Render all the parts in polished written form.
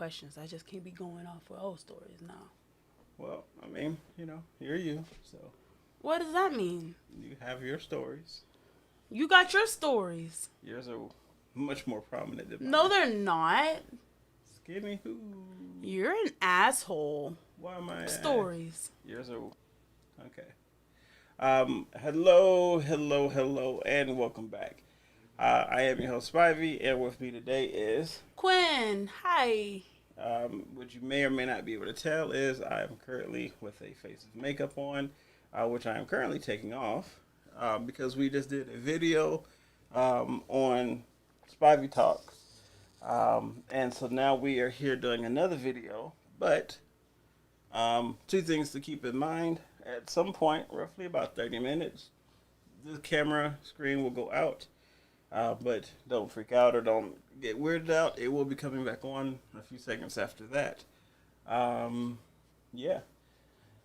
questions. I just can't be going off with old stories now. Well, I mean, you're you, so What does that mean? you have your stories. You got your stories. Yours are much more prominent than No, mine. they're not. Skinny who? You're an asshole. Why am I? Stories. Yours are okay. Hello, and welcome back. I am your host Spivey, and with me today is Quinn, hi. what you may or may not be able to tell is I am currently with a face of makeup on, which I am currently taking off because we just did a video on Spivey Talk. And so now we are here doing another video, but two things to keep in mind. At some point, roughly about 30 minutes, the camera screen will go out. But don't freak out or don't get weirded out. It will be coming back on a few seconds after that. Yeah.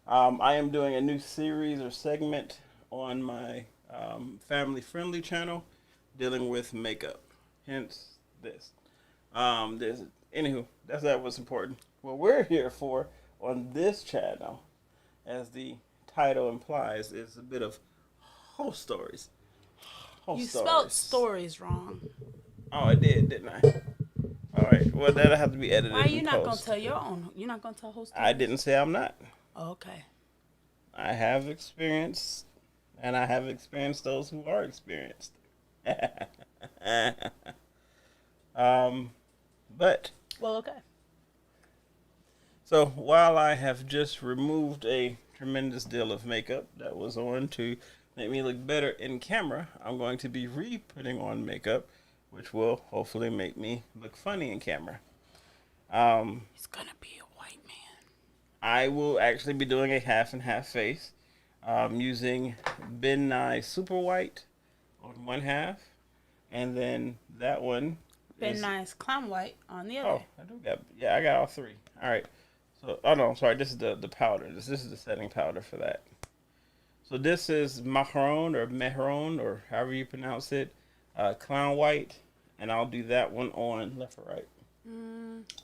I am doing a new series or segment on my family-friendly channel dealing with makeup. Hence this. Anywho, that was important. What we're here for on this channel, as the title implies, is a bit of Hoe Stories. You spelled stories wrong. Oh, I did, didn't I? All right. Well, that'll have to be edited. Why are you in not post. gonna tell your own? You're not gonna tell whole stories? I didn't say I'm not. Oh, okay. I have experience, and I have experienced those who are experienced. But Well, okay. so while I have just removed a tremendous deal of makeup that was on to make me look better in camera, I'm going to be re-putting on makeup, which will hopefully make me look funny in camera. He's gonna be a white man. I will actually be doing a half and half face, using Ben Nye Super White on one half, and then that one. Ben Nye's clown white on the other. Oh, I got all three. All right. So, oh no, I'm sorry. This is the powder. This is the setting powder for that. So this is Macaron or however you pronounce it, clown white, and I'll do that one on left or right.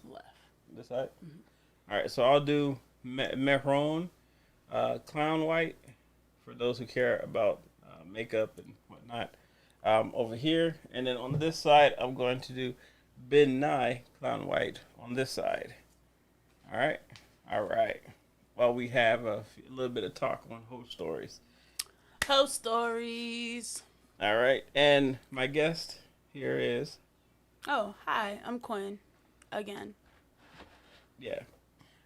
Left. This side. Mm-hmm. All right. So I'll do Macaron, clown white, for those who care about makeup and whatnot. Over here, and then on this side, I'm going to do Ben Nye clown white on this side. All right. Well, we have a little bit of talk on Hoe Stories. Hoe Stories. All right, and my guest here is. Oh, hi, I'm Quinn. Again. Yeah.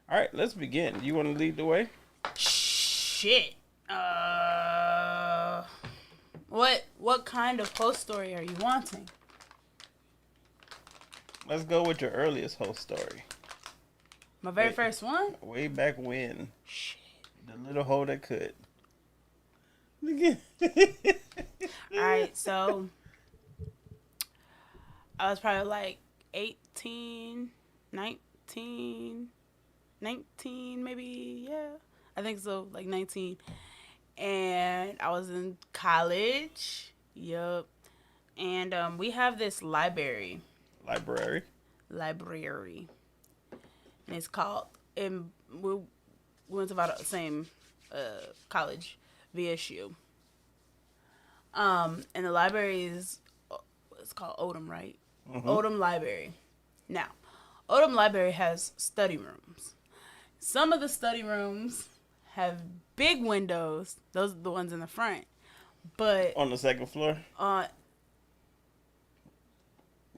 All right, let's begin. You want to lead the way? Shit. What kind of Hoe Story are you wanting? Let's go with your earliest Hoe Story. My very first one? Way back when. Shit. The little hoe that could. Alright, so I was probably like 18, 19 maybe, yeah. I think so, like 19. And I was in college. Yup. And we have this library. Library. And it's called, and we went to about the same college, VSU. And the library it's called Odom, right? Mm-hmm. Odom Library. Now, Odom Library has study rooms. Some of the study rooms have big windows. Those are the ones in the front. But on the second floor?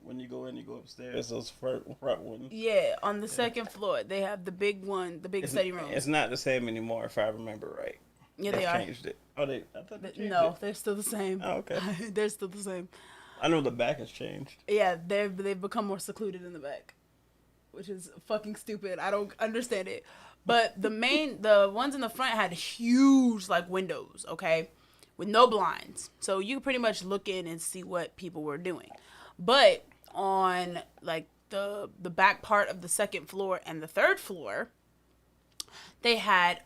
When you go in, you go upstairs. Those front ones. Yeah, on the second floor, they have the big one, the big study room. It's not the same anymore, if I remember right. Yeah, they are. Changed it. Oh, I thought they changed No, it. they're still the same. Oh, okay. They're still the same. I know the back has changed. Yeah, they've become more secluded in the back, which is fucking stupid. I don't understand it. But the ones in the front had huge like windows, okay, with no blinds, so you could pretty much look in and see what people were doing. But on like the back part of the second floor and the third floor, they had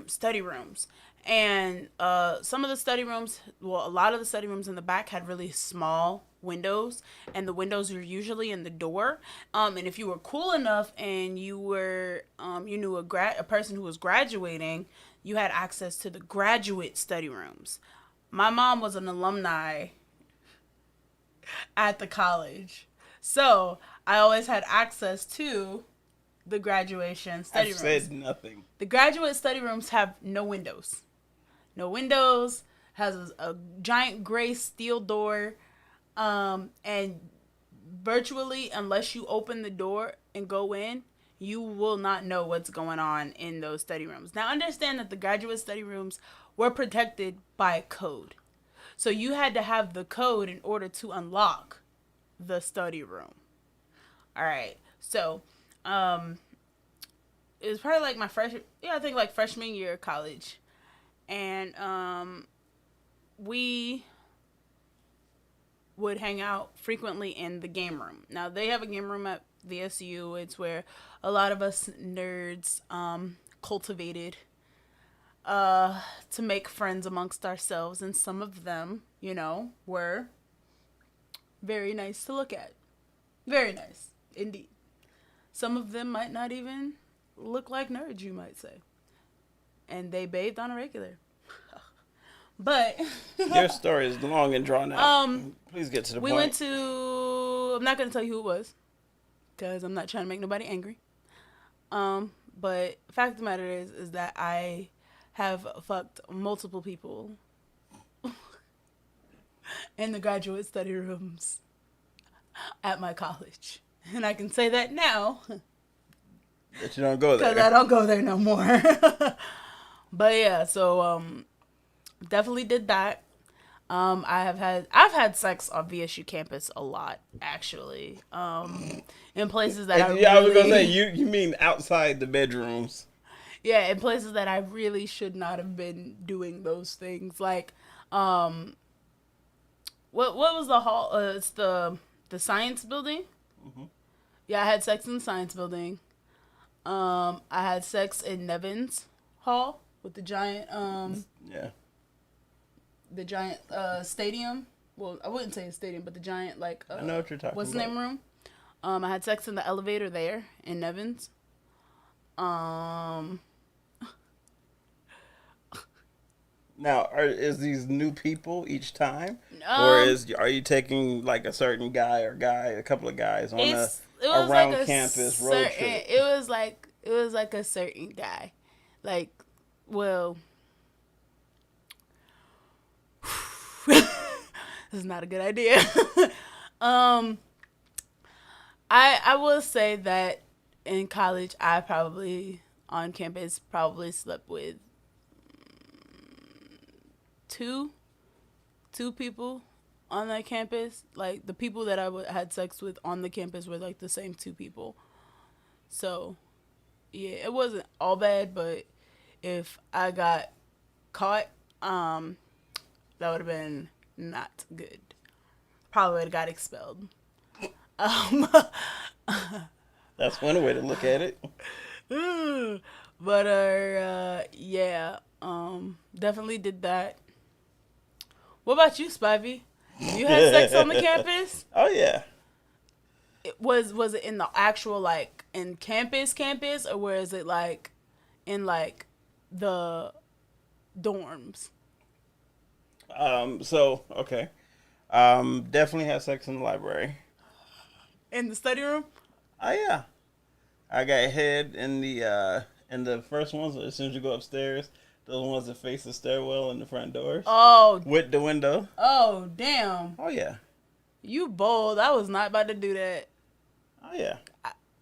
study rooms. And some of the study rooms, well, a lot of the study rooms in the back had really small windows, and the windows are usually in the door. And if you were cool enough and you were you knew a person who was graduating, you had access to the graduate study rooms. My mom was an alumni at the college, so I always had access to the graduation study rooms. I've said nothing. The graduate study rooms have no windows. No windows, has a giant gray steel door, and virtually, unless you open the door and go in, you will not know what's going on in those study rooms. Now, understand that the graduate study rooms were protected by code. So you had to have the code in order to unlock the study room. All right. So, it was probably like my freshman year of college. And we would hang out frequently in the game room. Now, they have a game room at the SU. It's where a lot of us nerds cultivated to make friends amongst ourselves. And some of them, were very nice to look at. Very nice, indeed. Some of them might not even look like nerds, you might say. And they bathed on a regular. But your story is long and drawn out. Please get to the point. We went to, I'm not going to tell you who it was, because I'm not trying to make nobody angry. But fact of the matter is that I have fucked multiple people in the graduate study rooms at my college. And I can say that now. But you don't go there. Because I don't go there no more. But yeah, so definitely did that. I've had sex on VSU campus a lot, actually. In places that I was gonna say you mean outside the bedrooms. Yeah, in places that I really should not have been doing those things. Like, what was the hall? It's the science building. Mm-hmm. Yeah, I had sex in the science building. I had sex in Nevins Hall with the giant the giant stadium. Well, I wouldn't say a stadium, but the giant I know what you're talking what's about. the name room? I had sex in the elevator there in Nevins. Now, is these new people each time, or are you taking like a certain a couple of guys on around campus road trip? It was like a certain guy, like, well, this is not a good idea. I will say that in college, I probably on campus slept with two people on that campus. Like, the people that I had sex with on the campus were like the same two people. So yeah, it wasn't all bad, but if I got caught, that would have been not good. Probably would have got expelled. That's one way to look at it. But yeah, definitely did that. What about you, Spivey? You had sex on the campus? Oh yeah. Was it in the actual, like, in campus, or was it like in like the dorms? Okay. Definitely had sex in the library. In the study room? Oh yeah. I got head in the first ones as soon as you go upstairs. Those ones that face the stairwell and the front doors. Oh. With the window. Oh, damn. Oh yeah. You bold. I was not about to do that. Oh yeah.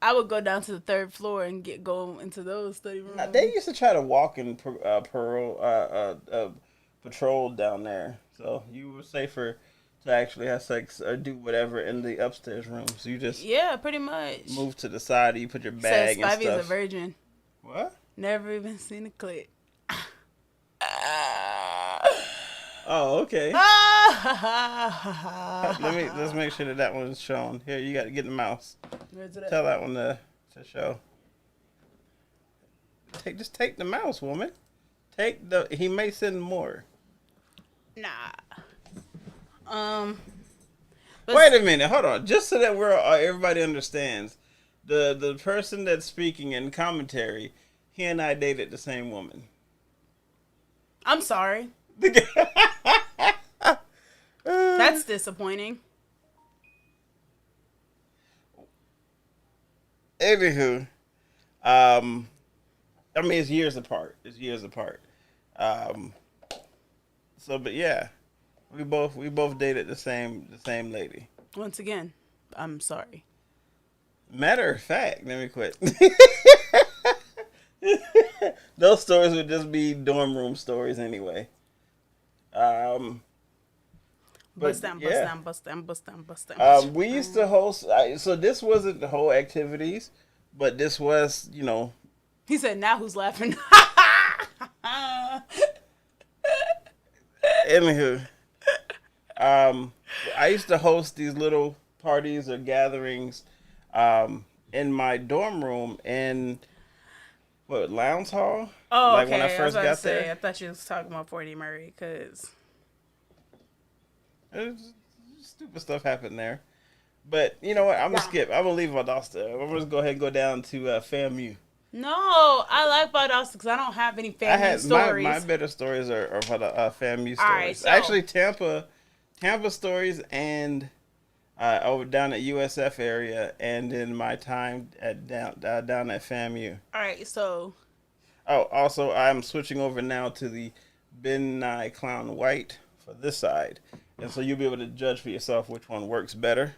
I would go down to the third floor and go into those study rooms. Now, they used to try to walk and patrol down there, so you were safer to actually have sex or do whatever in the upstairs rooms. You just pretty much move to the side. You put your bag and stuff. Spivey's a virgin. What? Never even seen a clit. Oh, okay. Let's make sure that one's shown. Here, you got to get the mouse. Tell that one to show. Just take the mouse, woman. He may send more. Nah. Wait a minute, hold on. Just so that everybody understands, the person that's speaking in commentary, he and I dated the same woman. I'm sorry. That's disappointing. Anywho, I mean, it's years apart. So, but yeah, we both dated the same lady. Once again, I'm sorry. Matter of fact, let me quit. Those stories would just be dorm room stories anyway. Bust down. We used to host. So this wasn't the whole activities, but this was, He said, "Now who's laughing?" Anywho, I used to host these little parties or gatherings, in my dorm room in Lounge Hall. Oh, like okay. when I first got there. I thought you was talking about Forty Murray because Stupid stuff happened there. But you know what? I'm gonna skip. I'm gonna leave Valdosta. I'm gonna go ahead and go down to FAMU. No, I like Valdosta because I don't have any family stories. My better stories are for the FAMU stories. Right, so. Actually, Tampa stories and over down at USF area, and in my time down at FAMU. All right, so. Oh, also, I'm switching over now to the Ben Nye Clown White for this side, and so you'll be able to judge for yourself which one works better.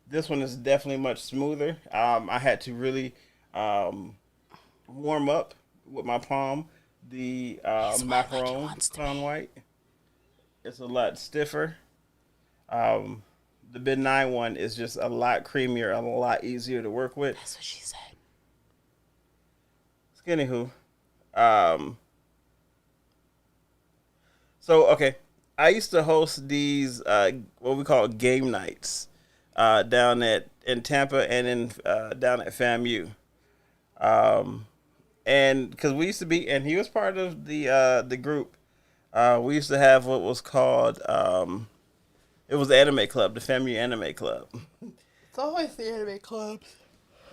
This one is definitely much smoother. I had to really warm up with my palm the macaron Clown White. It's a lot stiffer. The Ben Nye one is just a lot creamier, a lot easier to work with. That's what she said. Skinny who. So, okay. I used to host these, what we call game nights, down in Tampa and down at FAMU. And because we used to be, and he was part of the group, we used to have what was called, it was the anime club, the FAMU anime club. It's always the anime clubs.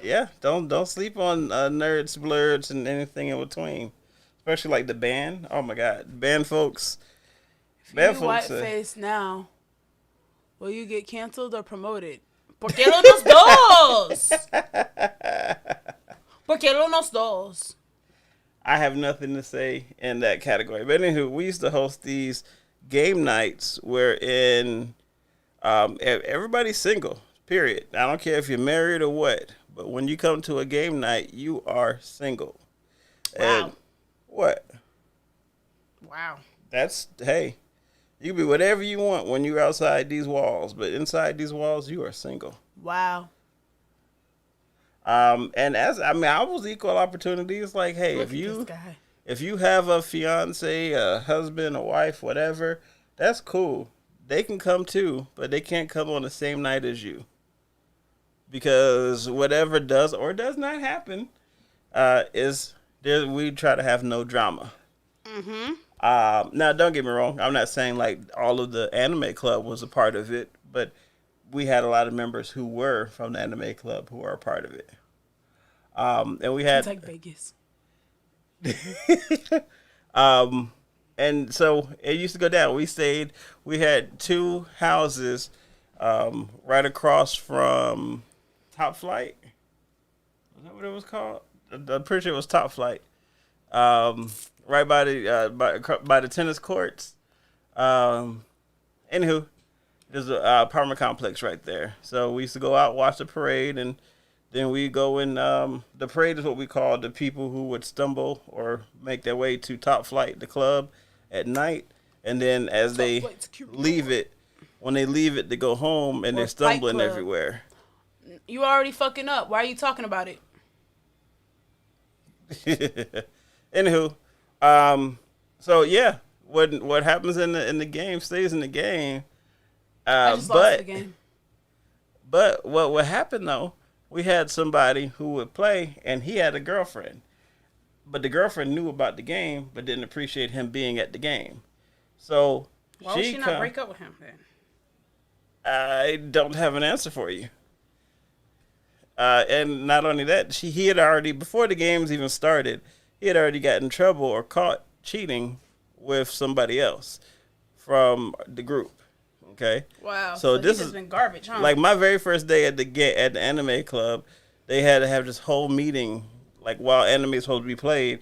Yeah, don't sleep on nerds, blurs, and anything in between. Especially like the band. Oh my God, band folks. If you whiteface now, will you get canceled or promoted? ¿Por qué los dos? ¿Por qué los dos? I have nothing to say in that category. But anywho, we used to host these game nights wherein everybody's single. Period. I don't care if you're married or what. But when you come to a game night, you are single. Wow. And what? Wow. Hey, you can be whatever you want when you're outside these walls. But inside these walls, you are single. Wow. And I was equal opportunities. Like, hey, Look if you have a fiance, a husband, a wife, whatever, that's cool. They can come too, but they can't come on the same night as you. Because whatever does or does not happen, we try to have no drama. Mm-hmm. Now, don't get me wrong. I'm not saying like all of the anime club was a part of it, but we had a lot of members who were from the anime club who are a part of it. And we had it's like Vegas. And so it used to go down. We had two houses right across from Top Flight. Was that what it was called? I'm pretty sure it was Top Flight. Right by the tennis courts. Anywho, there's a apartment complex right there. So we used to go out, watch the parade, and then we go in. The parade is what we call the people who would stumble or make their way to Top Flight, the club, at night. And then as they leave it, when they leave it to go home, and they're stumbling everywhere. You already fucking up. Why are you talking about it? Anywho, so yeah, what happens in the game stays in the game. I just lost the game. But what would happen though? We had somebody who would play, and he had a girlfriend, but the girlfriend knew about the game, but didn't appreciate him being at the game. So why would she not break up with him then? I don't have an answer for you. And not only that, he had already, before the games even started, he had already got in trouble or caught cheating with somebody else from the group. Okay. Wow. So So he this just is been garbage, huh? like my very first day at the anime club. They had to have this whole meeting, like while anime is supposed to be played,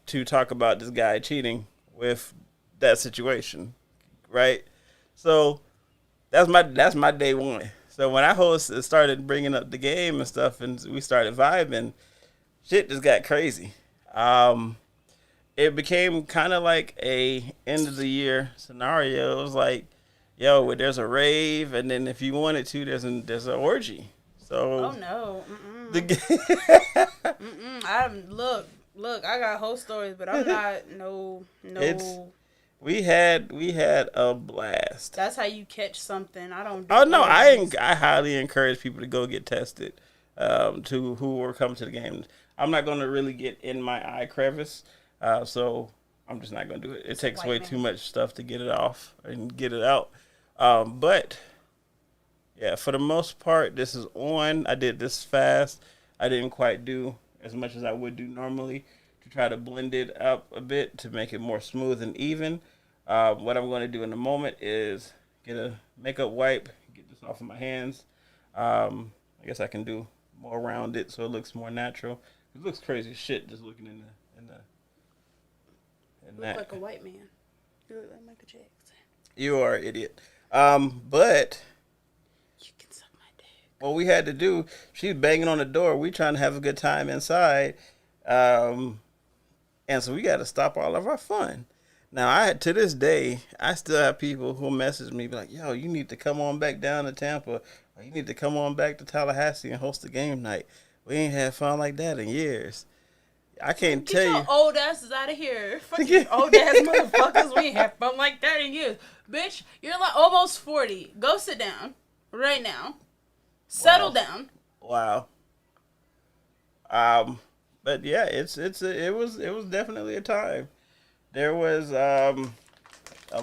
to talk about this guy cheating with that situation, right? So that's my day one. So when I started bringing up the game and stuff, and we started vibing, shit just got crazy. Um, it became kind of like a end of the year scenario. It was like, yo, there's a rave, and then if you wanted to, there's an orgy. Oh So no. the I'm look. I got whole stories, but I'm not it's no. we had a blast. That's how you catch something. I don't do Oh no, orgies. I highly encourage people to go get tested. To who are coming to the games. I'm not going to really get in my eye crevice, so I'm just not going to do it. It It's a takes white way man. too much stuff to get it off and get it out. But yeah, for the most part, this is on. I did this fast. I didn't quite do as much as I would do normally to try to blend it up a bit to make it more smooth and even. What I'm going to do in a moment is get a makeup wipe, get this off of my hands. I guess I can do more around it so it looks more natural. It looks crazy as shit just looking in Look that. like a white man. You look like Michael Jackson. You are an idiot. But You can suck my dick. what we had to do, she's banging on the door. We trying to have a good time inside, and so we got to stop all of our fun. Now, to this day, I still have people who message me be like, "Yo, you need to come on back down to Tampa, or you need to come on back to Tallahassee and host a game night. We ain't had fun like that in years." I can't Get tell your you. old asses out of here. Fucking old ass motherfuckers. We ain't have fun like that in years. Bitch, you're like almost 40. Go sit down. Right now. Settle Wow. down. Wow. But yeah, it was definitely a time. There was a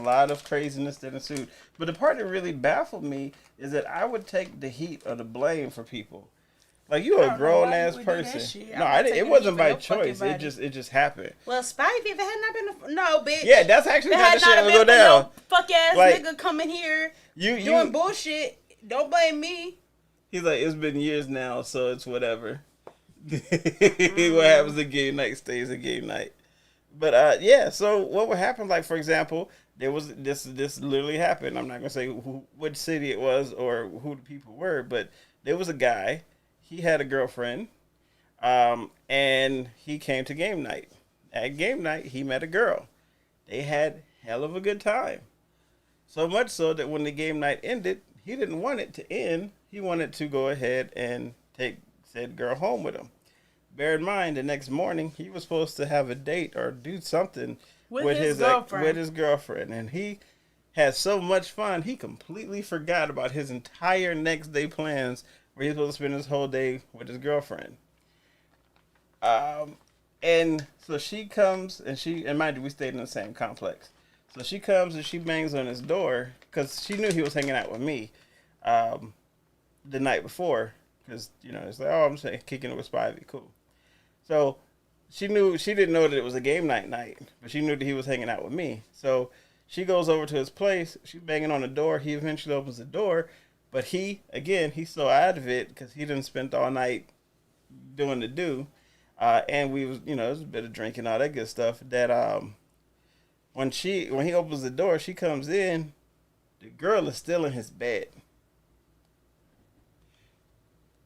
lot of craziness that ensued. But the part that really baffled me is that I would take the heat or the blame for people. Like you I a don't know grown why you ass would do that person. shit. No, I'm I not didn't, it taking wasn't heat by for your fucking choice. It body. just happened. Well, Spivey, if it had not been... No, bitch. Yeah, that's actually If it how the had shit not would been go for down. no fuck-ass Like, nigga coming here You doing bullshit, don't blame me. He's like, it's been years now, so it's whatever. What happens to game night stays a game night. But yeah. So what would happen? Like for example, there was this literally happened. I'm not gonna say what city it was or who the people were, but there was a guy. He had a girlfriend, and he came to game night. At game night, he met a girl. They had hell of a good time. So much so that when the game night ended, he didn't want it to end. He wanted to go ahead and take said girl home with him. Bear in mind, the next morning he was supposed to have a date or do something With his girlfriend. with his girlfriend, and he had so much fun he completely forgot about his entire next day plans, where he was supposed to spend his whole day with his girlfriend. And so she comes and mind you, we stayed in the same complex. So she comes and she bangs on his door because she knew he was hanging out with me the night before. Because, it's like, oh, I'm saying kicking it with Spivey. Cool. So she didn't know that it was a game night, but she knew that he was hanging out with me. So she goes over to his place. She's banging on the door. He eventually opens the door. But he's so out of it because he didn't spend all night doing the do. And we was, it was a bit of drinking, all that good stuff. That when he opens the door, she comes in. The girl is still in his bed.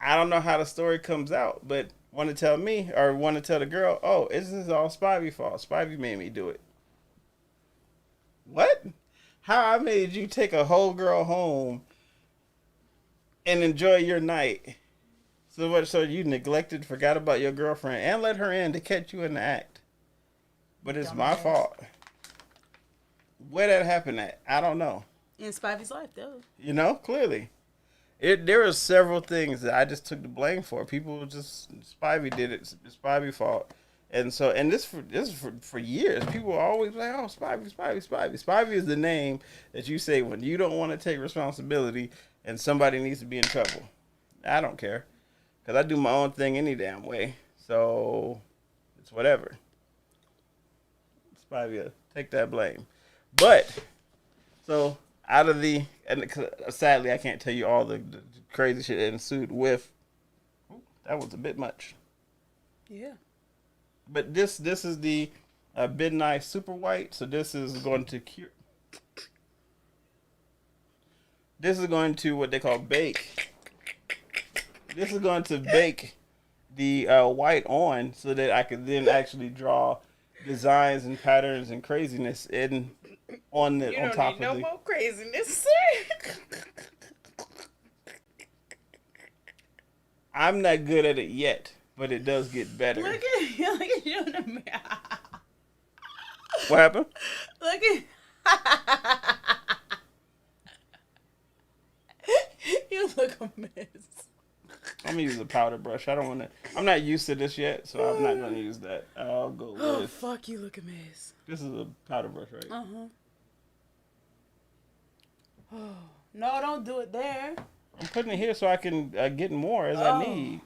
I don't know how the story comes out, but want to tell me or want to tell the girl, oh, this is all Spivey's fault. Spivey made me do it. What? How I made you take a whole girl home and enjoy your night? So much so you neglected, forgot about your girlfriend, and let her in to catch you in the act. But it's my fault. Where that happened at? I don't know. In Spivey's life, though. Clearly. There were several things that I just took the blame for. People just, Spivey did it. It's Spivey's fault. And this is for years. People are always like, oh, Spivey. Spivey is the name that you say when you don't want to take responsibility and somebody needs to be in trouble. I don't care, because I do my own thing any damn way. So it's whatever. Spivia, take that blame. But, so out of the, and sadly I can't tell you all the crazy shit that ensued with, that was a bit much. Yeah. But this is the Midnight Super White, so this is going to cure. This is going to what they call bake. This is going to bake the white on so that I could then actually draw designs and patterns and craziness in on the on top of the. No more craziness. I'm not good at it yet, but it does get better. Look at you in the mirror. What happened? Look at you look a mess. I'm gonna use a powder brush. I don't want to. I'm not used to this yet, so I'm not gonna use that. I'll go with. Oh fuck, you look a mess. This is a powder brush, right? Oh no, don't do it there. I'm putting it here so I can get more as I need.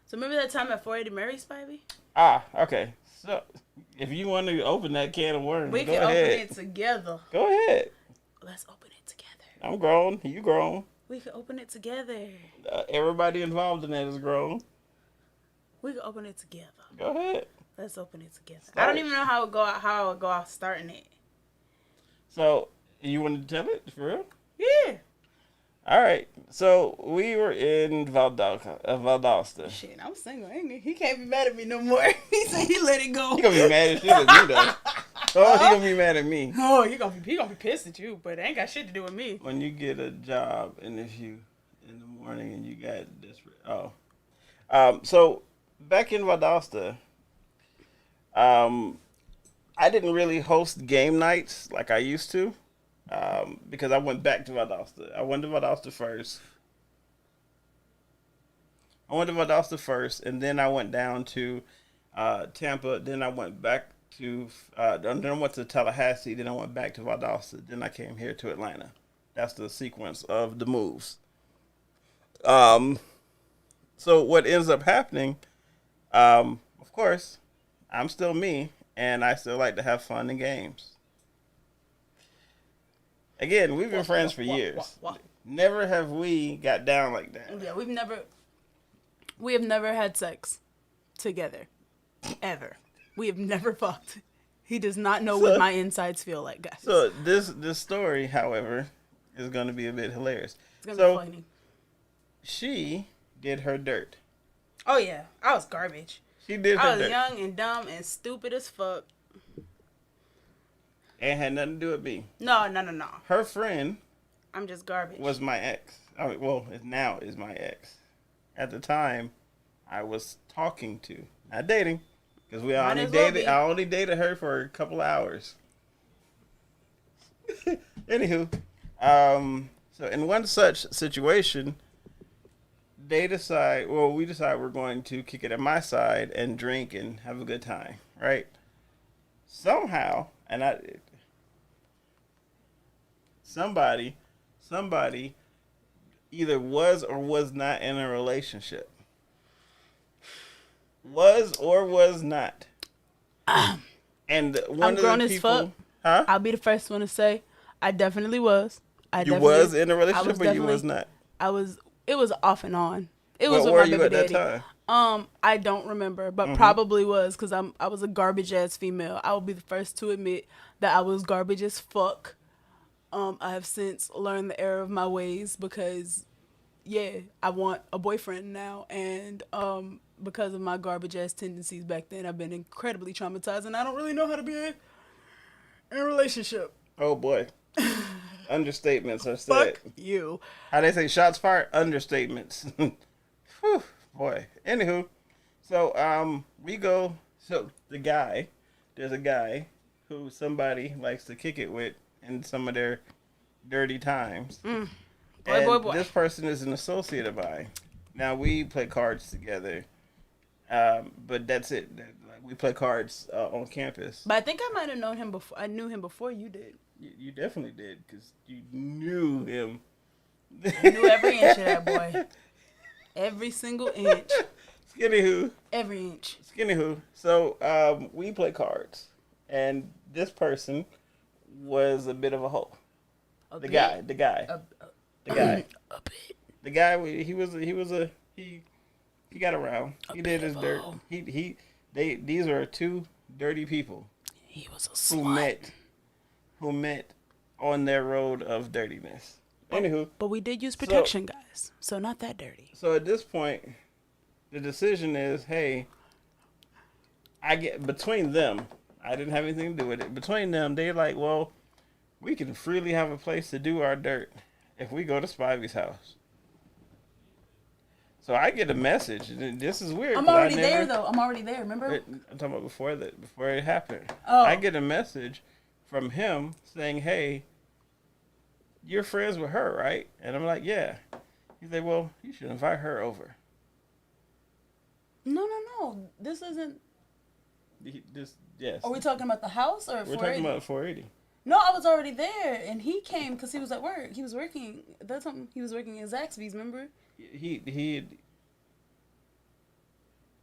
So remember that time at 480 Mary, Spivey? Okay. So if you want to open that can of worms, We go can ahead. open it together. Go ahead. Let's open it together. I'm grown. You grown. We can open it together. Everybody involved in that is grown. We can open it together. Go ahead. Let's open it together. Start. I don't even know how it go out starting it. So you want to tell it for real? Yeah. All right. So we were in Valdosta. Shit, I'm single. He can't be mad at me no more. He said he let it go. He gonna be mad as shit at me though. Oh, he gonna be mad at me. Oh, he gonna be pissed at you, but it ain't got shit to do with me. When you get a job and if you in the morning and you got desperate. So back in Valdosta, I didn't really host game nights like I used to, because I went back to Valdosta. I went to Valdosta first, and then I went down to Tampa. Then I went back to, then I went to Tallahassee. Then I went back to Valdosta. Then I came here to Atlanta. That's the sequence of the moves. So what ends up happening, of course, I'm still me, and I still like to have fun in games. Again, we've been friends for years. Never have we got down like that. Yeah, we have never had sex together. Ever. We have never fucked. He does not know what my insides feel like, guys. So this story, however, is going to be a bit hilarious. It's going to be funny. She did her dirt. Oh, yeah. I was garbage. She did her dirt. I was young and dumb and stupid as fuck. And had nothing to do with me. No. Her friend... I'm just garbage. Was my ex. Well, now is my ex. At the time, I was talking to, not dating, because I only dated her for a couple of hours. Anywho, so in one such situation, we decide we're going to kick it at my side and drink and have a good time, right? Somehow, somebody either was or was not in a relationship. Was or was not. And one I'm grown as fuck. Huh? I'll be the first one to say I definitely was. You was in a relationship or you was not? It was off and on. It was with my baby daddy. That time? I don't remember, but probably was because I was a garbage ass female. I will be the first to admit that I was garbage as fuck. I have since learned the error of my ways because, I want a boyfriend now. And because of my garbage ass tendencies back then, I've been incredibly traumatized and I don't really know how to be in a relationship. Oh, boy. Understatements are said. Fuck you. How they say shots fired? Understatements. Whew, boy. Anywho, so there's a guy who somebody likes to kick it with in some of their dirty times. Boy. This person is an associate of mine. Now, we play cards together, but that's it. We play cards on campus. But I think I might have known him before. I knew him before you did. You definitely did because you knew him. I knew every inch of that boy. Every single inch. Skinny who? Every inch. Skinny who? So we play cards, and this person was a bit of a hoe. The guy. A, The guy. a bit. The guy. He got around. He did his dirt. hoe. These are two dirty people He was a slut. who met on their road of dirtiness. Anywho, But we did use protection, guys. So not that dirty. so at this point, the decision is, hey, I get between them. I didn't have anything to do with it. Between them, they're like, well, we can freely have a place to do our dirt if we go to Spivey's house. So I get a message, and this is weird. I'm already there, though. I'm already there, remember? I'm talking about before it happened. Oh. I get a message from him saying, hey, you're friends with her, right? And I'm like, yeah. He's like, well, you should invite her over. No. This isn't... Yes. Are we talking about the house or 480? We're talking about 480. No, I was already there, and he came because he was at work. He was working. That's something. He was working at Zaxby's. Remember? He.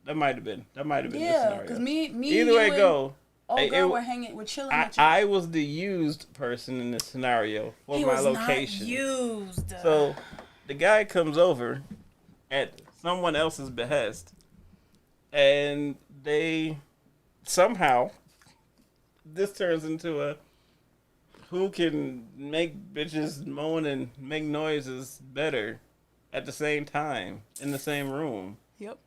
That might have been the Yeah, scenario. because me. Either way, go. We're hanging. We're chilling. I was the used person in this scenario for my location. He was not used. So the guy comes over at someone else's behest, and they somehow this turns into a who can make bitches moan and make noises better at the same time in the same room. Yep.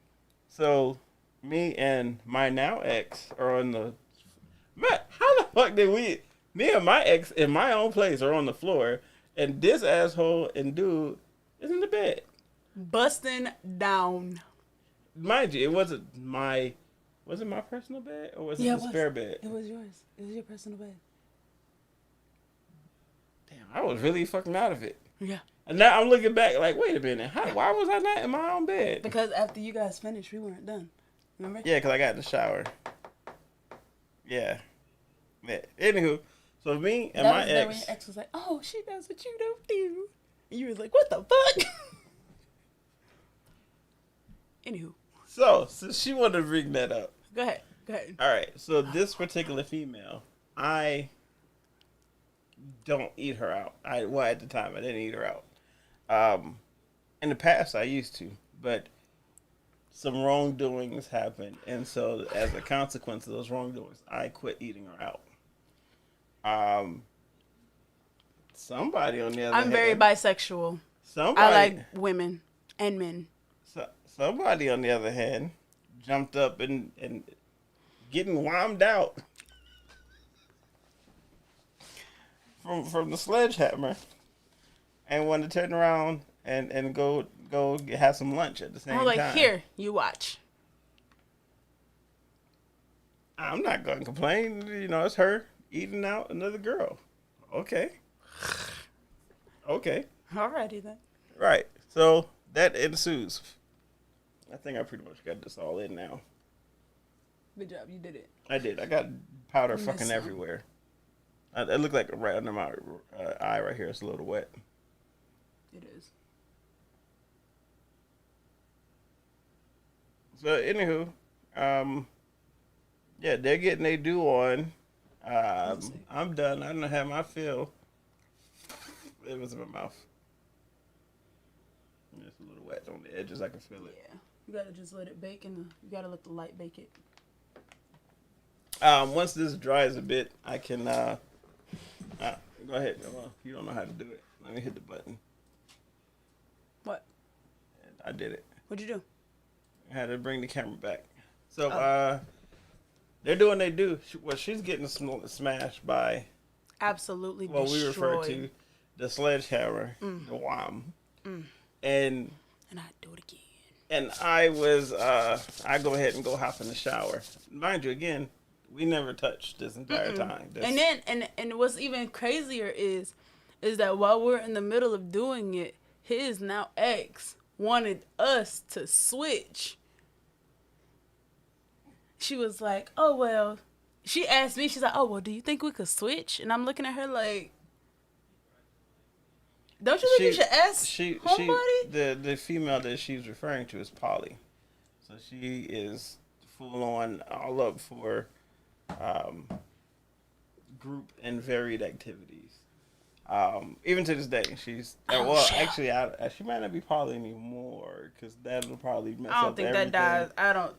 So me and my now ex are on the... How the fuck did me and my ex in my own place are on the floor, and this asshole and dude is in the bed. Busting down. Mind you, was it my personal bed or was it the spare bed? It was yours. It was your personal bed. Damn, I was really fucking out of it. Yeah. And now I'm looking back like, wait a minute, why was I not in my own bed? Because after you guys finished, we weren't done. Remember? Yeah, because I got in the shower. Yeah. Anywho, so me and my ex... When your ex was like, oh, she does what you don't do. And you was like, what the fuck? Anywho. So she wanted to bring that up. Go ahead. All right. So this particular female, I don't eat her out. At the time, I didn't eat her out. In the past, I used to, but some wrongdoings happened, and so as a consequence of those wrongdoings, I quit eating her out. Somebody on the other hand, I'm very bisexual. I like women and men. Somebody on the other hand jumped up and getting whammed out from the sledgehammer and wanted to turn around and go have some lunch at the same time. I was like, here, you watch. I'm not going to complain. You know, it's her eating out another girl. Okay. Alrighty then. Right. So that ensues. I think I pretty much got this all in now. Good job. You did it. I did. I got powder fucking everywhere. It looked like right under my eye right here. It's a little wet. It is. So, anywho, yeah, they're getting their due on. I'm done. I don't have my fill. It was in my mouth. It's a little wet on the edges. I can feel it. Yeah. You gotta just let it bake, and you gotta let the light bake it. Once this dries a bit, I can, go ahead. Well, you don't know how to do it. Let me hit the button. What? I did it. What'd you do? I had to bring the camera back. So, they're doing they do. Well, she's getting smashed by... Absolutely what destroyed. we refer to the sledgehammer, the wham. And I do it again. And I was, I go ahead and go hop in the shower. Mind you, again, we never touched this entire time. And then, and what's even crazier is that while we're in the middle of doing it, his now ex wanted us to switch. She was like, oh, well, she asked me, she's like, oh, well, do you think we could switch? And I'm looking at her like, don't you think you should ask homebody? The female that she's referring to is Polly. So she is full on all up for group and varied activities. Even to this day, she's actually, she might not be Polly anymore because that'll probably mess up. I don't think everything. that dies. I don't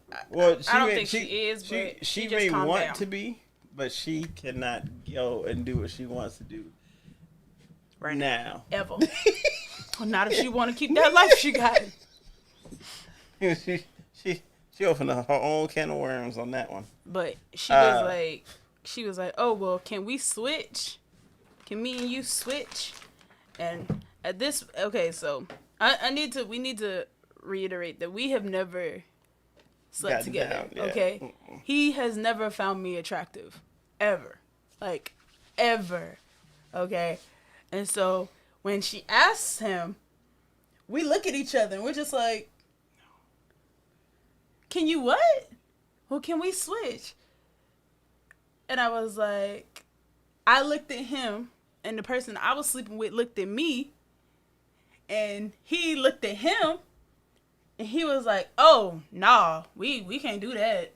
think she is. But she just may want down. to be, but she cannot go and do what she wants to do right now. Ever. Not if she want to keep that life she got. She opened her own can of worms on that one. But she was like, oh well, can we switch? Can me and you switch? And at this, okay, so we need to reiterate that we have never slept together. Down, yeah. Okay, Mm-mm. He has never found me attractive, ever, like ever. Okay, and so when she asks him, we look at each other and we're just like, can you what? Well, can we switch? And I was like, I looked at him, and the person I was sleeping with looked at me, and he looked at him, and he was like, oh, nah, we can't do that.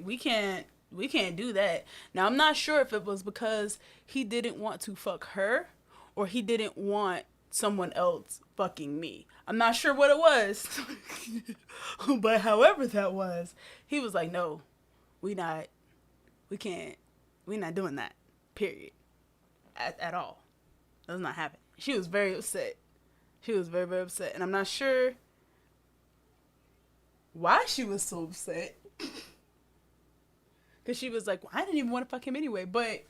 We can't do that. Now, I'm not sure if it was because he didn't want to fuck her, or he didn't want someone else fucking me. I'm not sure what it was. But however that was, he was like, no, we're not doing that, period. At all. That's not happening. She was very upset. She was very, very upset. And I'm not sure why she was so upset. Because she was like, well, I didn't even want to fuck him anyway. But,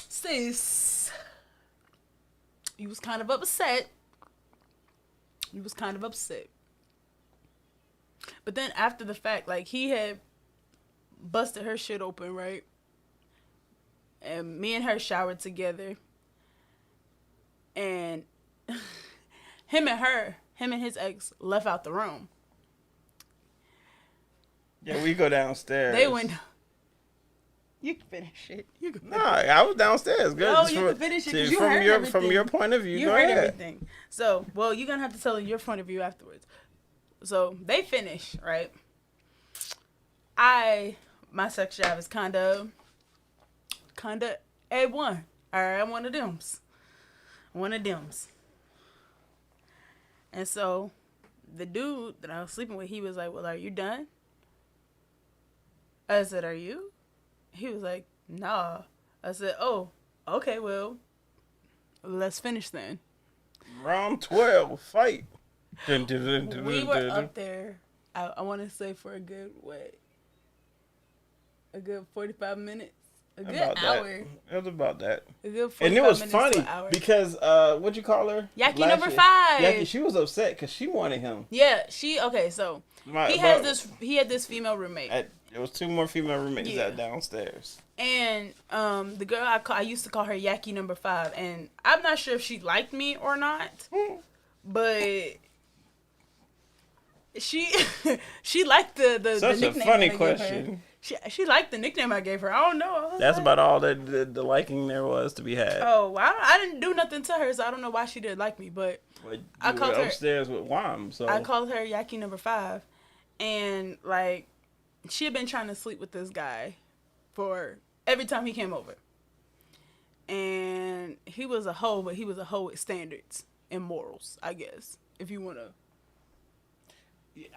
sis, he was kind of upset. But then after the fact, like, he had busted her shit open, right? And me and her showered together. And him and his ex left out the room. Yeah, we go downstairs. They went. You can finish it. No, I was downstairs. Good. No, you can finish it because you heard everything. From your point of view, you heard everything. So, well, you're going to have to tell your point of view afterwards. So, they finish, right? My sex drive is kind of A1. All right, I'm one of them's. And so, the dude that I was sleeping with, he was like, well, are you done? I said, are you? He was like, nah. I said, oh, okay, well, let's finish then. Round 12, fight. We were up there, I want to say for a good 45 minutes. A good hour. It was about that. A good 45 and it was minutes funny to an hour. because what'd you call her? Yaki number 5. Yaki, she was upset because she wanted him. Yeah, he had this female roommate. There was 2 more female roommates that downstairs. And the girl I used to call her Yaki number 5, and I'm not sure if she liked me or not, but she liked the Such nickname a funny I question. gave her. She liked the nickname I gave her. I don't know. That's about all that the liking there was to be had. Oh, well, I didn't do nothing to her, so I don't know why she didn't like me. But I called her upstairs with Wham. So I called her Yaki number 5, and like she had been trying to sleep with this guy for every time he came over, and he was a hoe, but he was a hoe with standards and morals, I guess, if you want to.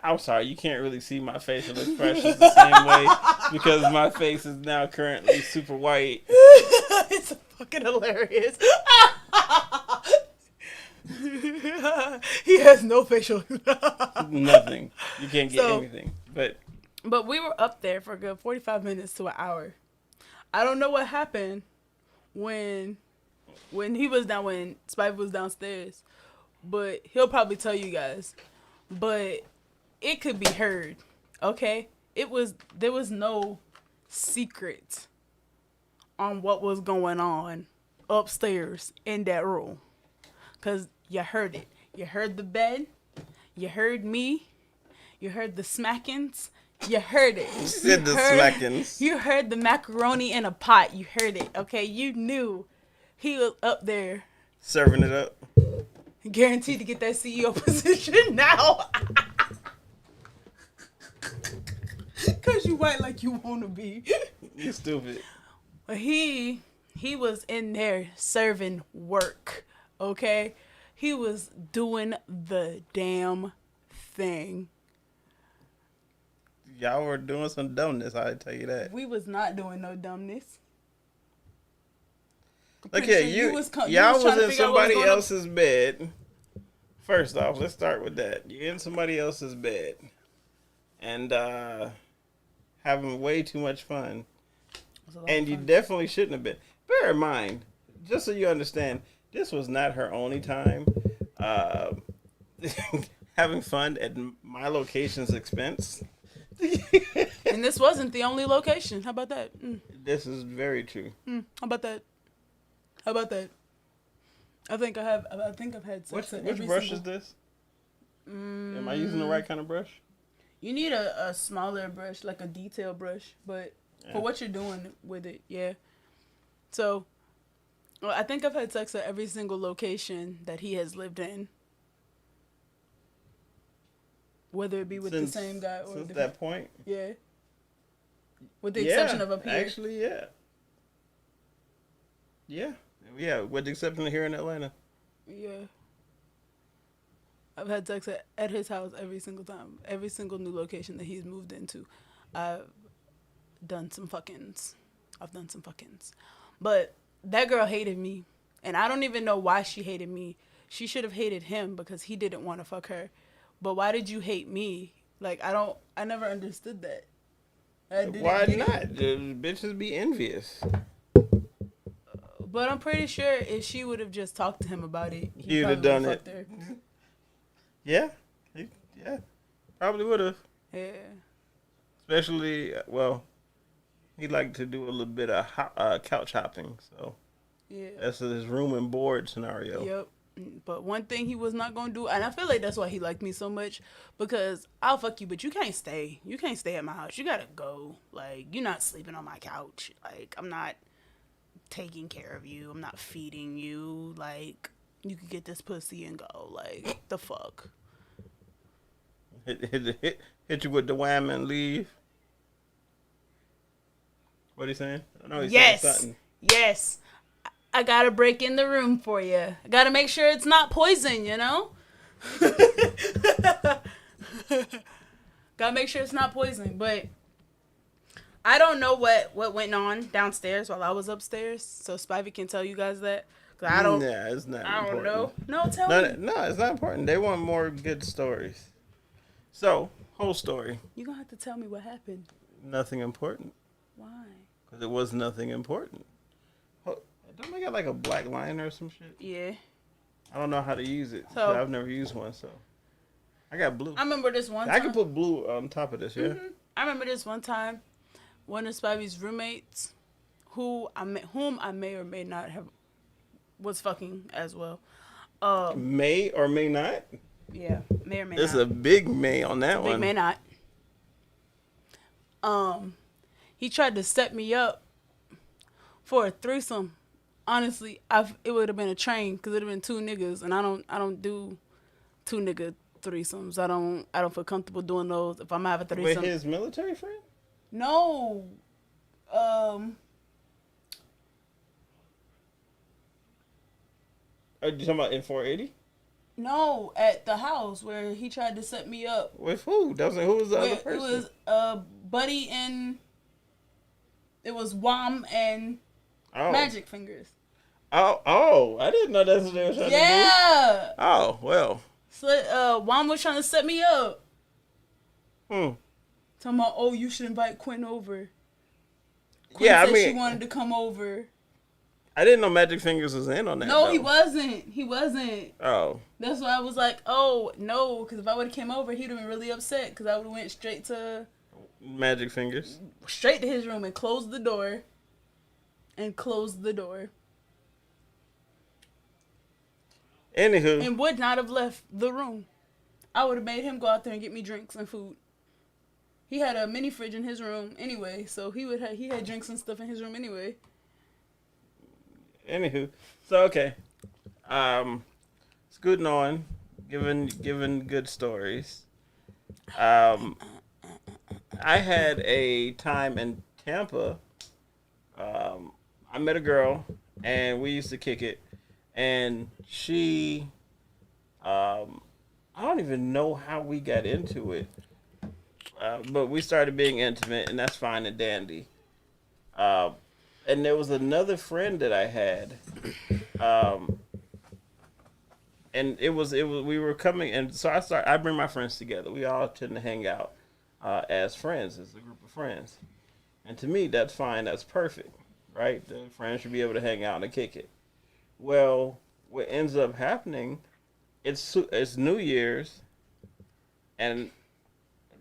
I'm sorry, you can't really see my facial expressions the same way because my face is now currently super white. It's fucking hilarious. He has no facial. Nothing. You can't get anything. But we were up there for a good 45 minutes to an hour. I don't know what happened when Spivey was downstairs, but he'll probably tell you guys. But it could be heard, okay? There was no secret on what was going on upstairs in that room. Because you heard it. You heard the bed. You heard me. You heard the smackings. You heard it. You said the smackings. You heard the macaroni in a pot. You heard it. Okay, you knew he was up there serving it up. Guaranteed to get that CEO position now. Cause you white like you wanna be. You stupid. But he was in there serving work. Okay? He was doing the damn thing. Y'all were doing some dumbness, I tell you that. We was not doing no dumbness. Look here, y'all was in somebody was else's bed. First off, let's start with that. You're in somebody else's bed. And having way too much fun. And you definitely shouldn't have been. Bear in mind, just so you understand, this was not her only time having fun at my location's expense. And this wasn't the only location. How about that? This is very true. How about that? How about that? I think I've had sex. Which brush is this? Am I using the right kind of brush? You need a smaller brush, like a detail brush, but for what you're doing with it, yeah. So, I think I've had sex at every single location that he has lived in. Whether it be with the same guy or since that point? Yeah. With the exception of up here. Actually, yeah. Yeah. Yeah, with the exception of here in Atlanta. Yeah. I've had sex at his house every single time. Every single new location that he's moved into. I've done some fuckings. But that girl hated me. And I don't even know why she hated me. She should have hated him because he didn't want to fuck her. But why did you hate me? Like, I never understood that. Why not? The bitches be envious. But I'm pretty sure if she would have just talked to him about it, he would have done it. Her. Yeah. Yeah. Probably would have. Yeah. Especially, well, he liked to do a little bit of couch hopping. So, yeah. That's his room and board scenario. Yep. But one thing he was not going to do, and I feel like that's why he liked me so much, because I'll fuck you, but you can't stay. You can't stay at my house. You got to go. Like, you're not sleeping on my couch. Like, I'm not taking care of you. I'm not feeding you. Like, you could get this pussy and go. Like, the fuck. Hit you with the wham and leave. What are you saying? I know he's saying something. Yes. I gotta break in the room for you. I gotta make sure it's not poison, you know? Gotta make sure it's not poison. But I don't know what went on downstairs while I was upstairs. So Spivey can tell you guys that. Cause I don't. Yeah, it's not. I important. don't know. No, tell me. No, it's not important. They want more good stories. So, whole story. You're gonna have to tell me what happened. Nothing important. Why? Because it was nothing important. Don't they got like a black line or some shit? Yeah. I don't know how to use it. So I've never used one, so. I got blue. I remember this one time. I can put blue on top of this, yeah? Mm-hmm. I remember this one time. One of Spivey's roommates, whom I may or may not have, was fucking as well. May or may not? Yeah, may or may There's not. a big may on that one. Big may not. He tried to set me up for a threesome. Honestly, it would have been a train because it would have been two niggas, and I don't do two nigga threesomes. I don't feel comfortable doing those. If I'm gonna have a threesome. With his military friend? No. Are you talking about in 480? No, at the house where he tried to set me up. With who? Who was the other person? It was Buddy and it was Wham and Magic Fingers. Oh, I didn't know that's what they were trying to do. Yeah. Oh, well. So Wham was trying to set me up. Talking about, you should invite Quinn over. Quinn said she wanted to come over. I didn't know Magic Fingers was in on that. No, though. He wasn't. Oh. That's why I was like, oh, no, because if I would have came over, he'd have been really upset because I would have went straight to... Magic Fingers. Straight to his room and closed the door. Anywho. And would not have left the room. I would have made him go out there and get me drinks and food. He had a mini fridge in his room anyway, so he had drinks and stuff in his room anyway. Anywho, so okay, scooting on, giving good stories. Um, I had a time in Tampa. I met a girl, and we used to kick it, and she, I don't even know how we got into it, but we started being intimate, and that's fine and dandy. Uh, and there was another friend that I had, um, and it was we were coming, and so I bring my friends together. We all tend to hang out as friends, as a group of friends, and to me that's fine, that's perfect, right? The friends should be able to hang out and kick it. Well, what ends up happening, it's New Year's, and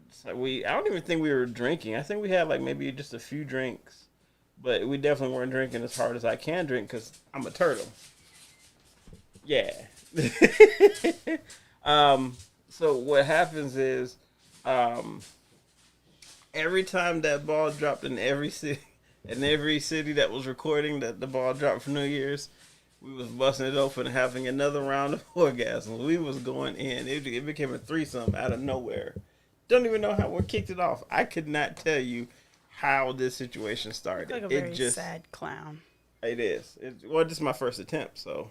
so I don't even think we were drinking. I think we had like maybe just a few drinks, but we definitely weren't drinking as hard as I can drink because I'm a turtle. Yeah. So what happens is, um, every time that ball dropped in every city that was recording that the ball dropped for New Year's, we was busting it open and having another round of orgasms. We was going in. It became a threesome out of nowhere. Don't even know how we kicked it off. I could not tell you how this situation started. Like a very sad clown. It is. Well, this is my first attempt, so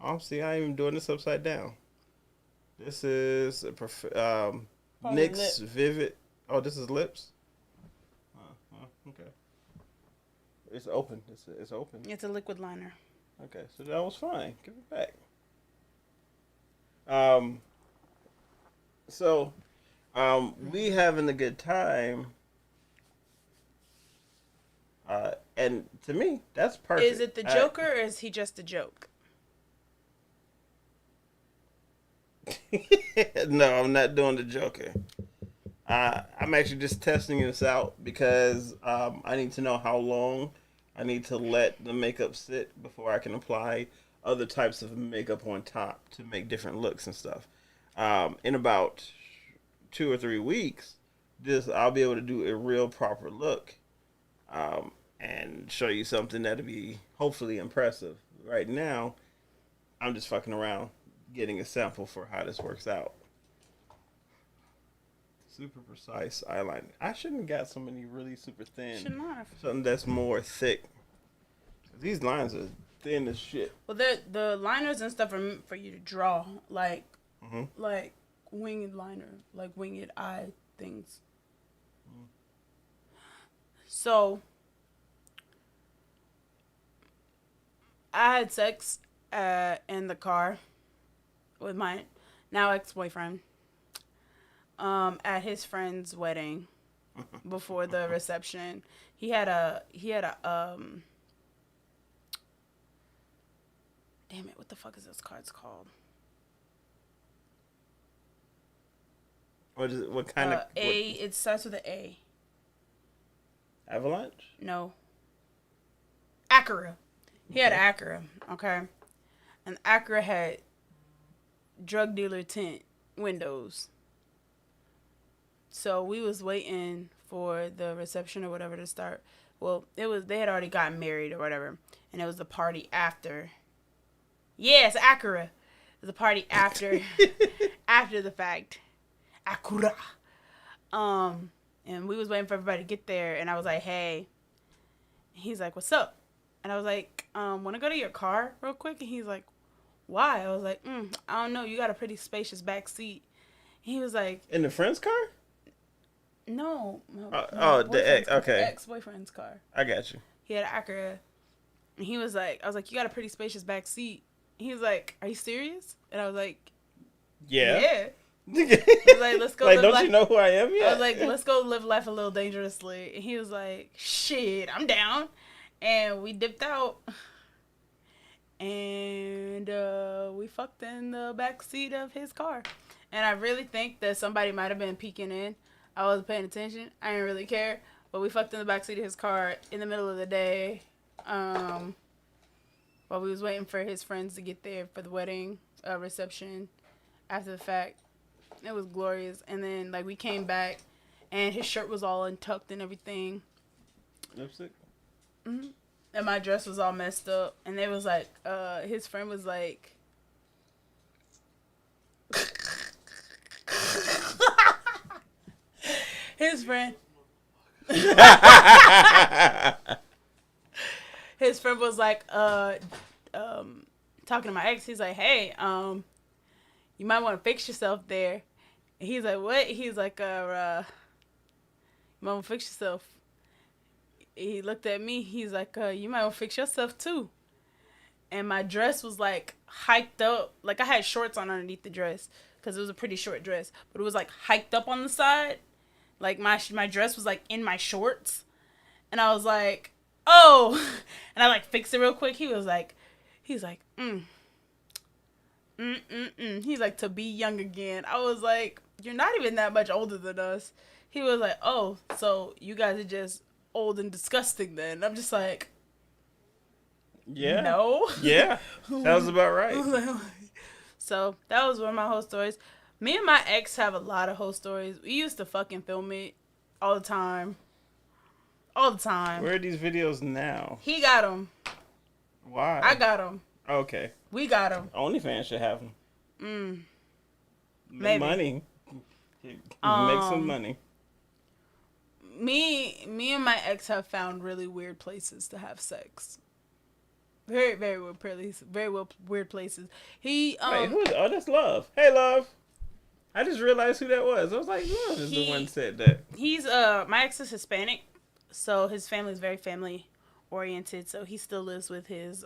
obviously I ain't even doing this upside down. This is NYX lip. Vivid. Oh, this is lips. Okay. It's open. It's open. It's a liquid liner. Okay, so that was fine. Give it back. Um. So, we having a good time. And to me, that's perfect. Is it the Joker or is he just a joke? No, I'm not doing the Joker. I'm actually just testing this out because I need to know how long I need to let the makeup sit before I can apply other types of makeup on top to make different looks and stuff. In about 2 or 3 weeks, I'll be able to do a real proper look, and show you something that'll be hopefully impressive. Right now, I'm just fucking around, getting a sample for how this works out. Super precise eyeliner. I shouldn't have got so many really super thin. Should not have. Something that's more thick. These lines are thin as shit. Well, the liners and stuff are meant for you to draw, like winged liner, like winged eye things. So, I had sex in the car with my now ex-boyfriend at his friend's wedding before the reception. He had a damn it, what the fuck is this card's called? What kind of it starts with an A. Avalanche? No. Acura. He had an Acura, okay? And Acura had drug dealer tint windows. So we was waiting for the reception or whatever to start. Well, they had already gotten married or whatever, and it was the party after. Yeah, it's Acura. It was the party after after the fact. Acura. And we was waiting for everybody to get there, and I was like, hey. He's like, what's up? And I was like, want to go to your car real quick? And he's like, why? I was like, I don't know. You got a pretty spacious back seat. He was like, in the friend's car? No. The ex-boyfriend's car. I got you. He had an Acura. And he was like, I was like, you got a pretty spacious back seat. He was like, are you serious? And I was like, yeah. He was like, let's go like, live don't life. you know who I am yet? I was like, let's go live life a little dangerously. And he was like, shit, I'm down. And we dipped out. And we fucked in the back seat of his car. And I really think that somebody might have been peeking in. I wasn't paying attention. I didn't really care. But we fucked in the back seat of his car in the middle of the day. While we was waiting for his friends to get there for the wedding reception after the fact. It was glorious. And then like we came back, and his shirt was all untucked and everything. Lipstick. Mm-hmm. And my dress was all messed up. And they was like, his friend was like, his friend. His friend was like, talking to my ex. He's like, hey, you might want to fix yourself there. And he's like, what? He's like, you might want to fix yourself. He looked at me. He's like, you might want to fix yourself too. And my dress was like hiked up. Like I had shorts on underneath the dress because it was a pretty short dress, but it was like hiked up on the side. Like my dress was like in my shorts. And I was like, oh. And I like fixed it real quick. He's like, He's like, to be young again. I was like, you're not even that much older than us. He was like, oh, so you guys are just old and disgusting then. I'm just like, yeah. No. Yeah. Sounds about right. So that was one of my whole stories. Me and my ex have a lot of whole stories. We used to fucking film it all the time. All the time. Where are these videos now? He got them. Why? I got them. Okay. We got them. OnlyFans should have them. Maybe. Money. Make some money. Me and my ex have found really weird places to have sex. Very, very weird places. Weird places. Wait, who is? Oh, that's Love. Hey, Love. I just realized who that was. I was like, Love is the one that said that. He's my ex is Hispanic, so his family is very family oriented. So he still lives with his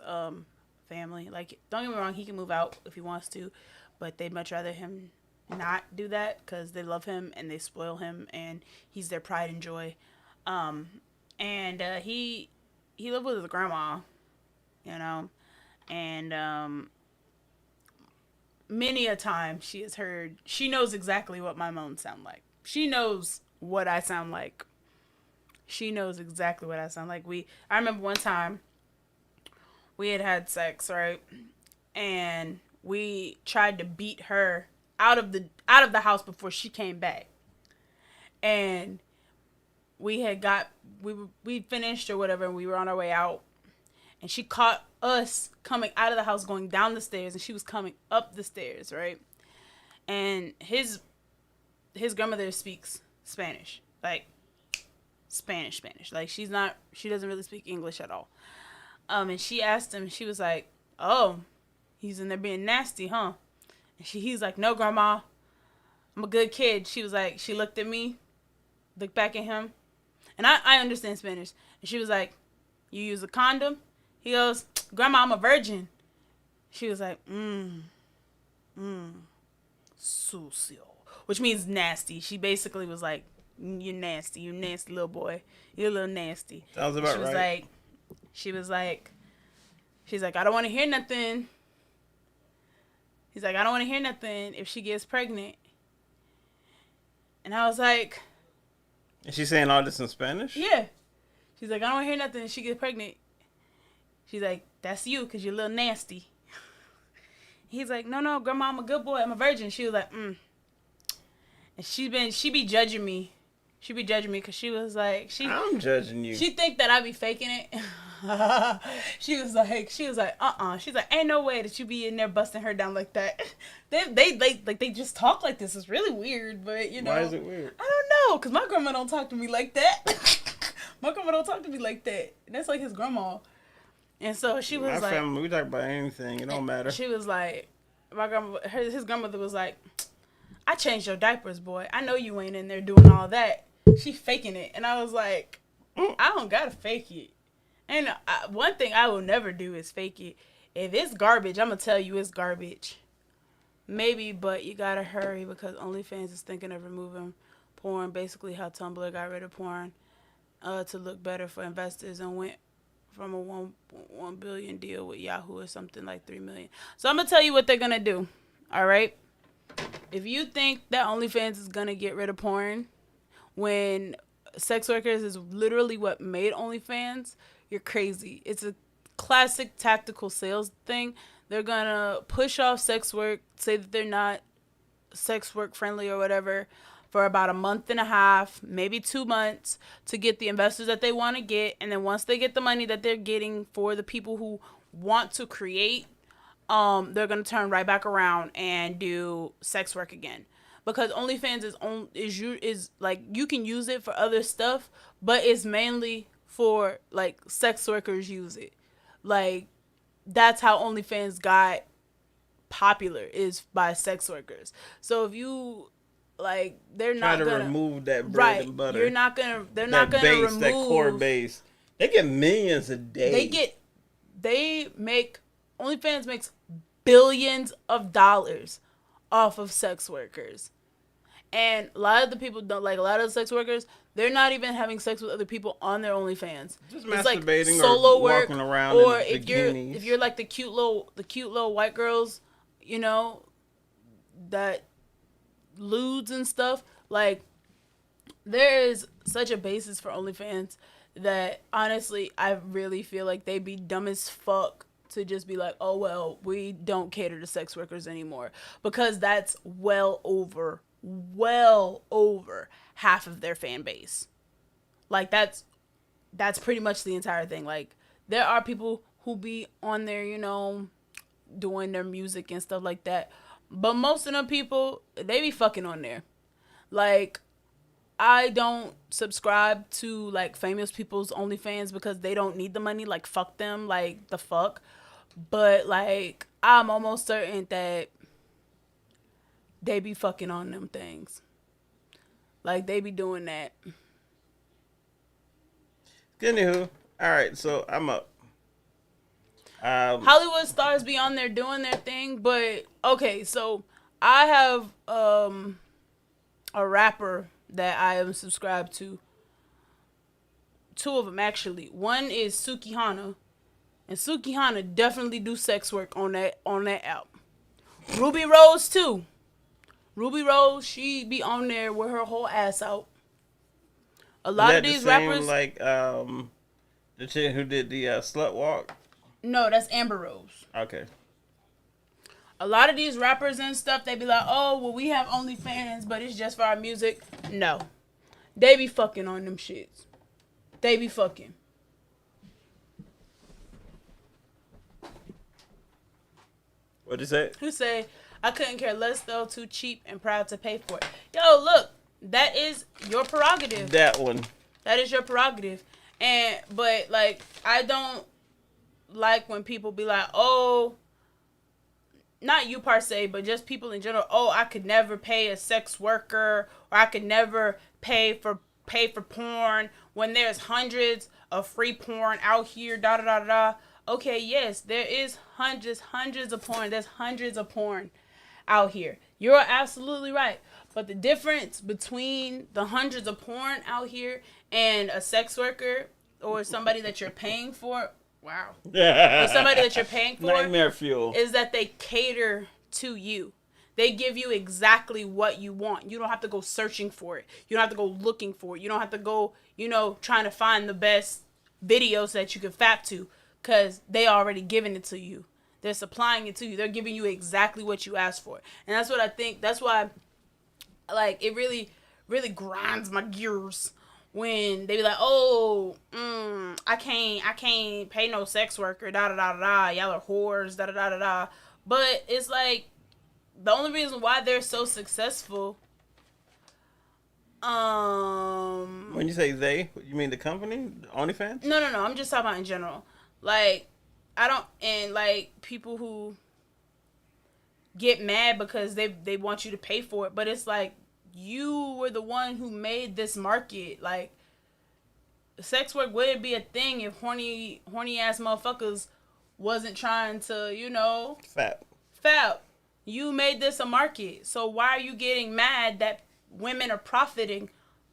family. Like, don't get me wrong, he can move out if he wants to, but they'd much rather him not do that because they love him and they spoil him and he's their pride and joy. And he lived with his grandma, you know, and many a time she knows exactly what my moans sound like. She knows what I sound like. She knows exactly what I sound like. I remember one time we had sex, right? And we tried to beat her out of the house before she came back. And we finished or whatever, and we were on our way out. And she caught us coming out of the house, going down the stairs, and she was coming up the stairs, right? And his grandmother speaks Spanish, like Spanish. Like she doesn't really speak English at all. And she asked him, she was like, "Oh, he's in there being nasty, huh?" And he's like, "No, Grandma, I'm a good kid." She was like, she looked at me, looked back at him, and I understand Spanish. And she was like, "You use a condom?" He goes, "Grandma, I'm a virgin." She was like, sucio, which means nasty. She basically was like, "You're nasty. You nasty little boy. You're a little nasty." Sounds about right. She's like, "I don't want to hear nothing." He's like, "I don't want to hear nothing if she gets pregnant." And I was like... Is she saying all this in Spanish? Yeah. She's like, "I don't want to hear nothing if she gets pregnant." She's like, "That's you, because you're a little nasty." He's like, No, Grandma, I'm a good boy. I'm a virgin." She was like, And she be judging me. She be judging me because she was like... I'm judging you. She think that I be faking it. She was like, She's like, "Ain't no way that you be in there busting her down like that." They just talk like this. It's really weird, but you know. Why is it weird? I don't know, because my grandma don't talk to me like that. My grandma don't talk to me like that. That's like his grandma. And so she was my family, we talk about anything. It don't matter. She was like, his grandmother was like, "I changed your diapers, boy. I know you ain't in there doing all that." She faking it. And I was like, I don't gotta fake it. And one thing I will never do is fake it. If it's garbage, I'm gonna tell you it's garbage. Maybe, but you gotta hurry because OnlyFans is thinking of removing porn. Basically how Tumblr got rid of porn to look better for investors and went from a 1 billion deal with Yahoo or something like 3 million. So I'm gonna tell you what they're gonna do. All right. If you think that OnlyFans is gonna get rid of porn when sex workers is literally what made OnlyFans, you're crazy. It's a classic tactical sales thing. They're gonna push off sex work, say that they're not sex work friendly or whatever for about a month and a half, maybe 2 months, to get the investors that they want to get. And then once they get the money that they're getting for the people who want to create, they're gonna turn right back around and do sex work again. Because OnlyFans is like, you can use it for other stuff, but it's mainly for like sex workers use it. Like, that's how OnlyFans got popular, is by sex workers. So if you like, they're Try not to gonna remove that bread right. and butter. You're not gonna. They're that not gonna base, remove that core base. They get millions a day. They make OnlyFans makes billions of dollars off of sex workers. And a lot of the people don't, like, a lot of the sex workers, they're not even having sex with other people on their OnlyFans. Just it's like masturbating solo or work, walking around or in bikinis. if you're like the cute little white girls, you know, that lewds and stuff. Like, there is such a basis for OnlyFans that honestly, I really feel like they'd be dumb as fuck to just be like, oh well, we don't cater to sex workers anymore, because that's well over half of their fan base. Like, that's pretty much the entire thing. Like, there are people who be on there, you know, doing their music and stuff like that, but most of them people, they be fucking on there. Like, I don't subscribe to like famous people's OnlyFans because they don't need the money. Like, fuck them. Like, the fuck. But like, I'm almost certain that they be fucking on them things. Like, they be doing that. Anywho, all right. So I'm up. Hollywood stars be on there doing their thing, but okay. So I have a rapper that I am subscribed to. Two of them, actually. One is Suki Hana, and Suki Hana definitely do sex work on that album. Ruby Rose too. Ruby Rose, she be on there with her whole ass out. A lot of these rappers, like the chick who did the slut walk. No, that's Amber Rose. Okay. A lot of these rappers and stuff, they be like, oh, well, we have OnlyFans, but it's just for our music. No. They be fucking on them shits. They be fucking. What'd you say? Who say, I couldn't care less though, too cheap and proud to pay for it. Yo, look, that is your prerogative. That one. That is your prerogative. But like, I don't like when people be like, oh, not you per se, but just people in general, oh, I could never pay a sex worker, or I could never pay for porn, when there's hundreds of free porn out here, da da da da. Okay, yes, there is hundreds of porn. There's hundreds of porn out here. You're absolutely right. But the difference between the hundreds of porn out here and a sex worker or somebody that you're paying for, wow. Or somebody that you're paying for, nightmare fuel, is that they cater to you. They give you exactly what you want. You don't have to go searching for it. You don't have to go looking for it. You don't have to go, trying to find the best videos that you can fap to, because they already giving it to you. They're supplying it to you. They're giving you exactly what you asked for. And that's what I think. That's why, like, it really, really grinds my gears when they be like, oh, I can't pay no sex worker, da da da da, y'all are whores, da da da da da. But it's like, the only reason why they're so successful, when you say they, you mean the company, OnlyFans? No, I'm just talking about in general. Like, and like, people who get mad because they want you to pay for it, but it's like, you were the one who made this market. Like, sex work wouldn't be a thing if horny ass motherfuckers wasn't trying to, fap. You made this a market, so why are you getting mad that women are profiting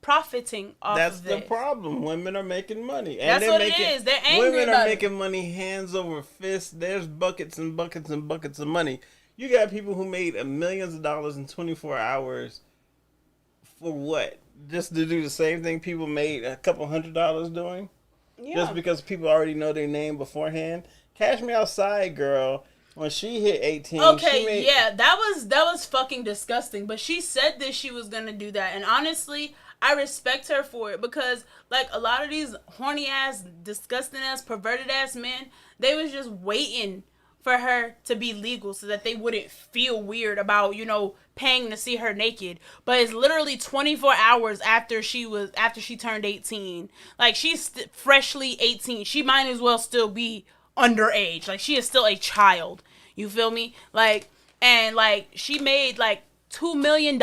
off of it? That's the problem. Women are making money. And that's what it is. They're angry women about are making money hands over fist. There's buckets and buckets and buckets of money. You got people who made millions of dollars in 24 hours for what? Just to do the same thing people made a couple $100 doing? Yeah. Just because people already know their name beforehand? Cash Me Outside, girl. when she hit 18, okay, yeah, that was fucking disgusting. But she said that she was gonna do that, and honestly, I respect her for it because, like, a lot of these horny ass, disgusting ass, perverted ass men, they was just waiting for her to be legal so that they wouldn't feel weird about, paying to see her naked. But it's literally 24 hours after she turned 18. Like, she's freshly 18. She might as well still be underage. Like, she is still a child. You feel me? Like, and like, she made like $2 million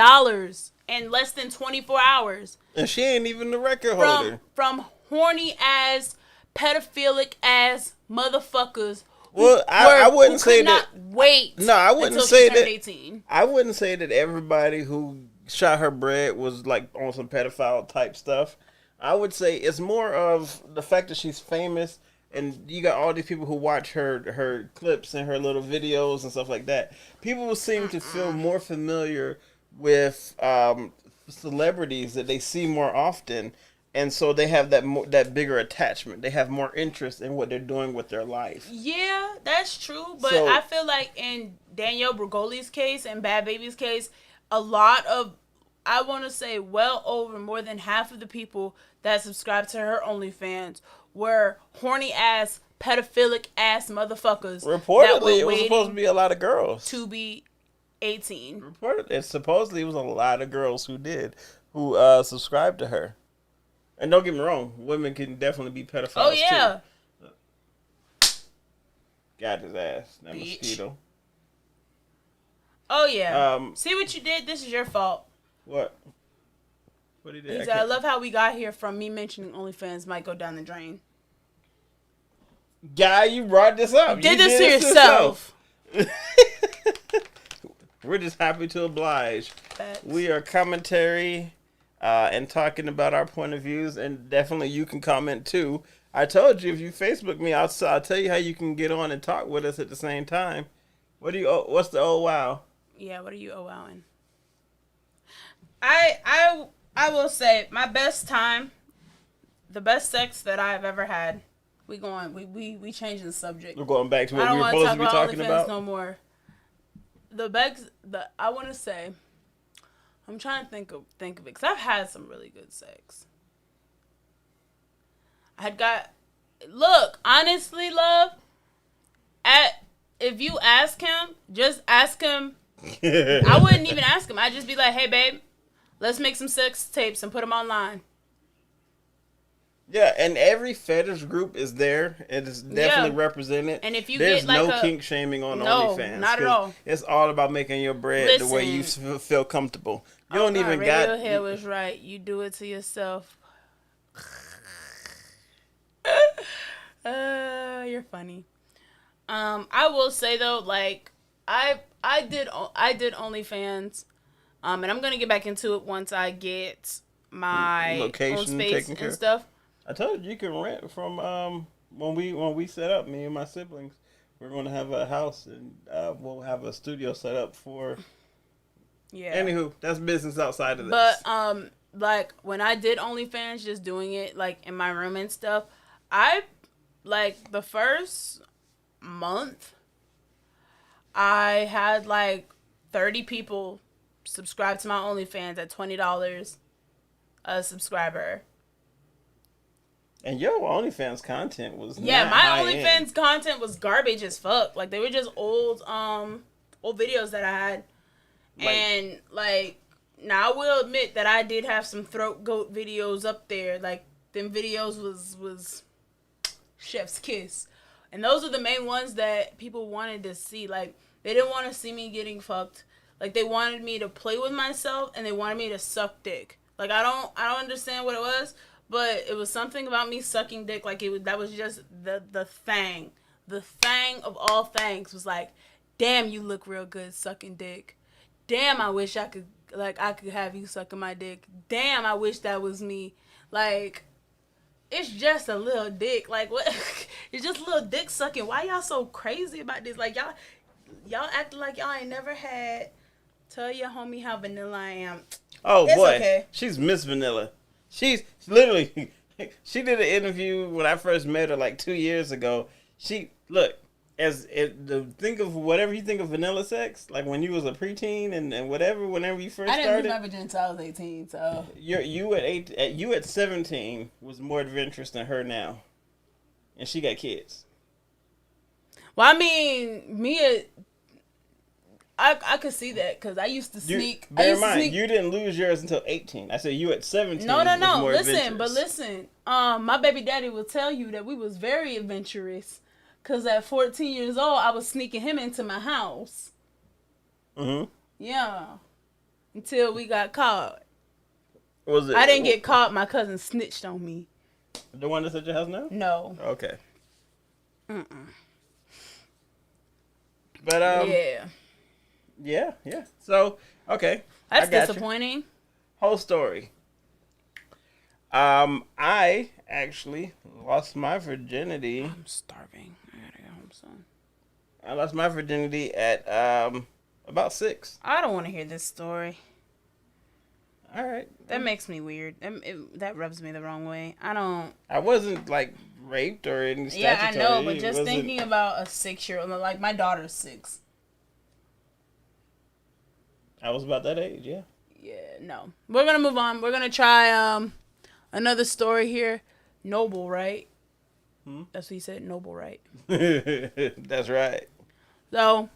in less than 24 hours. And she ain't even the record holder. From horny ass, pedophilic ass motherfuckers. Well, I wouldn't say that. Wait. No, I wouldn't say that. 18. I wouldn't say that everybody who shot her bread was like on some pedophile type stuff. I would say it's more of the fact that she's famous, and you got all these people who watch her clips and her little videos and stuff like that. People seem to feel more familiar with celebrities that they see more often. And so they have that bigger attachment. They have more interest in what they're doing with their life. Yeah, that's true. But I feel like in Danielle Bregoli's case and Bad Baby's case, a lot of, I want to say well over more than half of the people that subscribed to her OnlyFans were horny ass, pedophilic ass motherfuckers. Reportedly, it was supposed to be a lot of girls. To be 18. Reportedly, supposedly it was a lot of girls who subscribed to her. And don't get me wrong, women can definitely be pedophiles, oh, yeah. too. Got his ass. That Bitch. mosquito. Oh, yeah. See what you did? This is your fault. What? What he did? I love how we got here from me mentioning OnlyFans might go down the drain. Guy, you brought this up. You did this to yourself. We're just happy to oblige. Facts. We are commentary and talking about our point of views, and definitely you can comment too. I told you if you Facebook me, I'll tell you how you can get on and talk with us at the same time. What's the oh wow? Yeah, what are you oh wowing? I will say my best time, the best sex that I've ever had. We changing the subject. We're going back to what we were supposed to be talking about. No more. I want to say, I'm trying to think of it because I've had some really good sex. Honestly, love, if you ask him, just ask him. I wouldn't even ask him. I'd just be like, hey, babe, let's make some sex tapes and put them online. Yeah, and every fetish group is there. It is definitely represented. And if there's no kink shaming on OnlyFans. Not at all. It's all about making your bread the way you feel comfortable. You don't even got. Radiohead was right. You do it to yourself. You're funny. I will say though, like I did OnlyFans, and I'm gonna get back into it once I get my location own space taken and stuff. I told you can rent from when we set up, me and my siblings. We're going to have a house, and we'll have a studio set up for. Yeah. Anywho, that's business outside of this. But like when I did OnlyFans, just doing it like in my room and stuff, I like the first month, I had like 30 people subscribe to my OnlyFans at $20 a subscriber. And your OnlyFans content was my OnlyFans content was garbage as fuck. Like they were just old videos that I had. And like now I will admit that I did have some throat goat videos up there. Like them videos was chef's kiss. And those are the main ones that people wanted to see. Like they didn't want to see me getting fucked. Like they wanted me to play with myself and they wanted me to suck dick. Like I don't understand what it was. But it was something about me sucking dick, like that was just the thing. The thing of all things was like, damn, you look real good sucking dick. Damn, I wish I could have you sucking my dick. Damn, I wish that was me. Like, it's just a little dick. Like, what? It's just a little dick sucking. Why y'all so crazy about this? Like, y'all acting like y'all ain't never had. Tell your homie how vanilla I am. Oh, it's boy. Okay. She's Miss Vanilla. She's literally, she did an interview when I first met her like 2 years ago. And think of whatever you think of vanilla sex, like when you was a preteen and whatever, whenever you first I didn't started. lose my virginity until I was 18, so. You at 17 was more adventurous than her now. And she got kids. Well, I mean, Mia, I could see that because I used to sneak. Bear in mind, you didn't lose yours until 18. I said you at 17. No. More Listen, my baby daddy will tell you that we was very adventurous. Because at 14 years old, I was sneaking him into my house. Mm-hmm. Yeah. Until we got caught. Was it? I didn't get caught. My cousin snitched on me. The one that's at your house now? No. Okay. But yeah. So okay, that's disappointing. You. Whole story. I actually lost my virginity. I'm starving. I gotta go home soon. I lost my virginity at about 6. I don't want to hear this story. All right. That makes me weird. That rubs me the wrong way. I wasn't like raped or any statutory. Yeah, I know, but just thinking about a 6-year-old, like my daughter's 6. I was about that age, yeah. Yeah, no. We're gonna move on. We're gonna try another story here. Noble, right? That's what you said. Noble, right? That's right. So,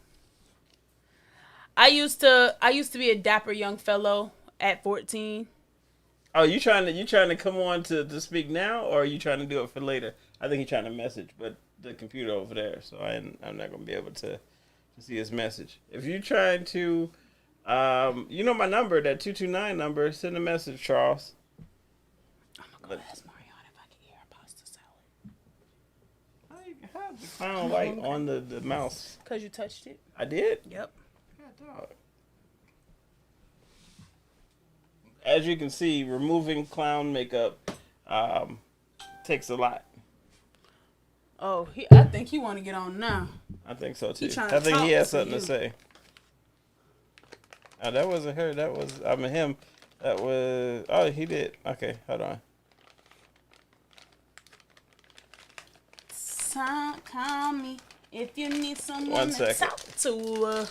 I used to be a dapper young fellow at 14. Oh, you trying to come on to speak now, or are you trying to do it for later? I think he's trying to message, but the computer over there, so I'm not gonna be able to see his message. If you're trying to, you know my number, that 229 number. Send a message, Charles. I'm gonna go ask Mariana if I can hear a pasta salad. How is the clown white on the mouse? Cause you touched it. I did. Yep. God, dog. As you can see, removing clown makeup takes a lot. Oh, I think he want to get on now. I think so too. I think he has something to say. Oh, that wasn't her. That was him. That was. Oh, he did. Okay, hold on. Call me if you need someone 1 to second. talk to.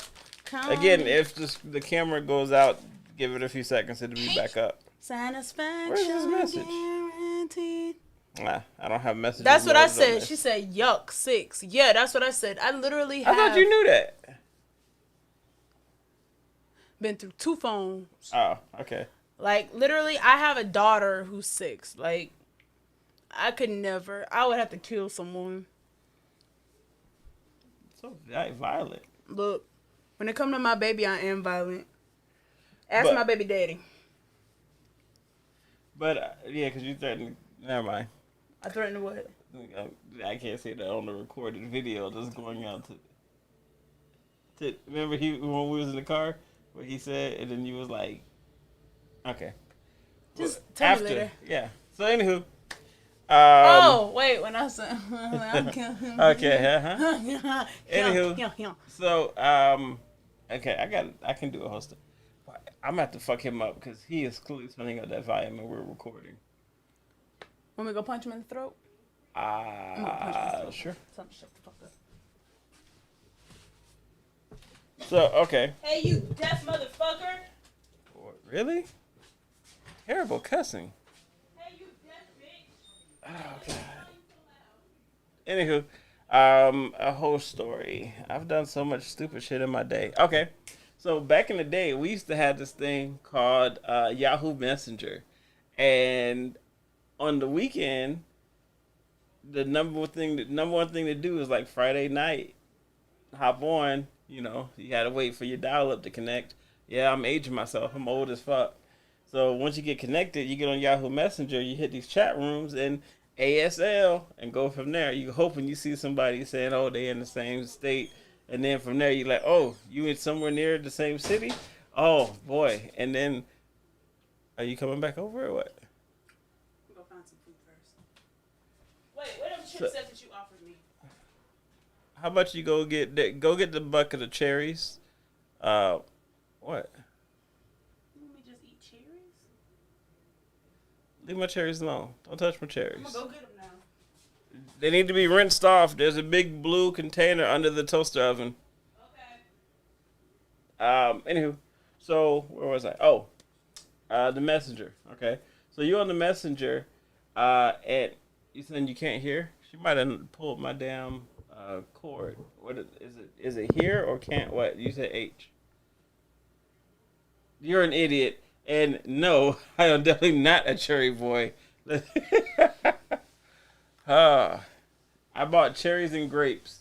Again, if the camera goes out, give it a few seconds. It'll be back up. Satisfaction. Where's his message? Guaranteed. Nah, I don't have messages. That's what I said. She said, yuck, 6. Yeah, that's what I said. I literally have. I thought you knew that. Been through 2 phones. Oh, okay. Like, literally, I have a daughter who's 6. Like, I could never. I would have to kill someone. So violent. Look, when it comes to my baby, I am violent. Ask my baby daddy. But, yeah, because you threatened. Never mind. I threatened what? I can't say that on the recorded video that's going out to remember when we was in the car, what he said, and then you was like, okay. Just tell me later. Yeah. So, anywho. Oh, wait, when I said, I'm killing him. Okay, Anywho. Yeah. So, okay, I can do a host. I'm going to have to fuck him up because he is clearly turning up that volume and we're recording. Want me to go punch him in the throat? Sure. Shut the fuck up. So, okay. Hey, you deaf motherfucker. Really? Terrible cussing. Hey, you deaf bitch. Oh, God. Anywho, a whole story. I've done so much stupid shit in my day. Okay. So, back in the day, we used to have this thing called Yahoo Messenger. And on the weekend, the number one thing to do is like Friday night, hop on. You know, you had to wait for your dial-up to connect. Yeah, I'm aging myself. I'm old as fuck. So once you get connected, you get on Yahoo Messenger, you hit these chat rooms and ASL and go from there. You hoping you see somebody saying, oh, they in the same state. And then from there, you're like, oh, you in somewhere near the same city? Oh, boy. And then, are you coming back over or what? We'll go find some food first. Wait, what are the chips that you offered me? How about you go get the bucket of cherries? What? You want me to just eat cherries? Leave my cherries alone. Don't touch my cherries. I'm gonna go get them now. They need to be rinsed off. There's a big blue container under the toaster oven. Anywho, so where was I? Oh, the messenger. Okay, so you on the messenger, and you saying you can't hear? She might have pulled my damn cord. What is it? Is it here or can't? What you said H? You're an idiot. And no, I am definitely not a cherry boy. I bought cherries and grapes.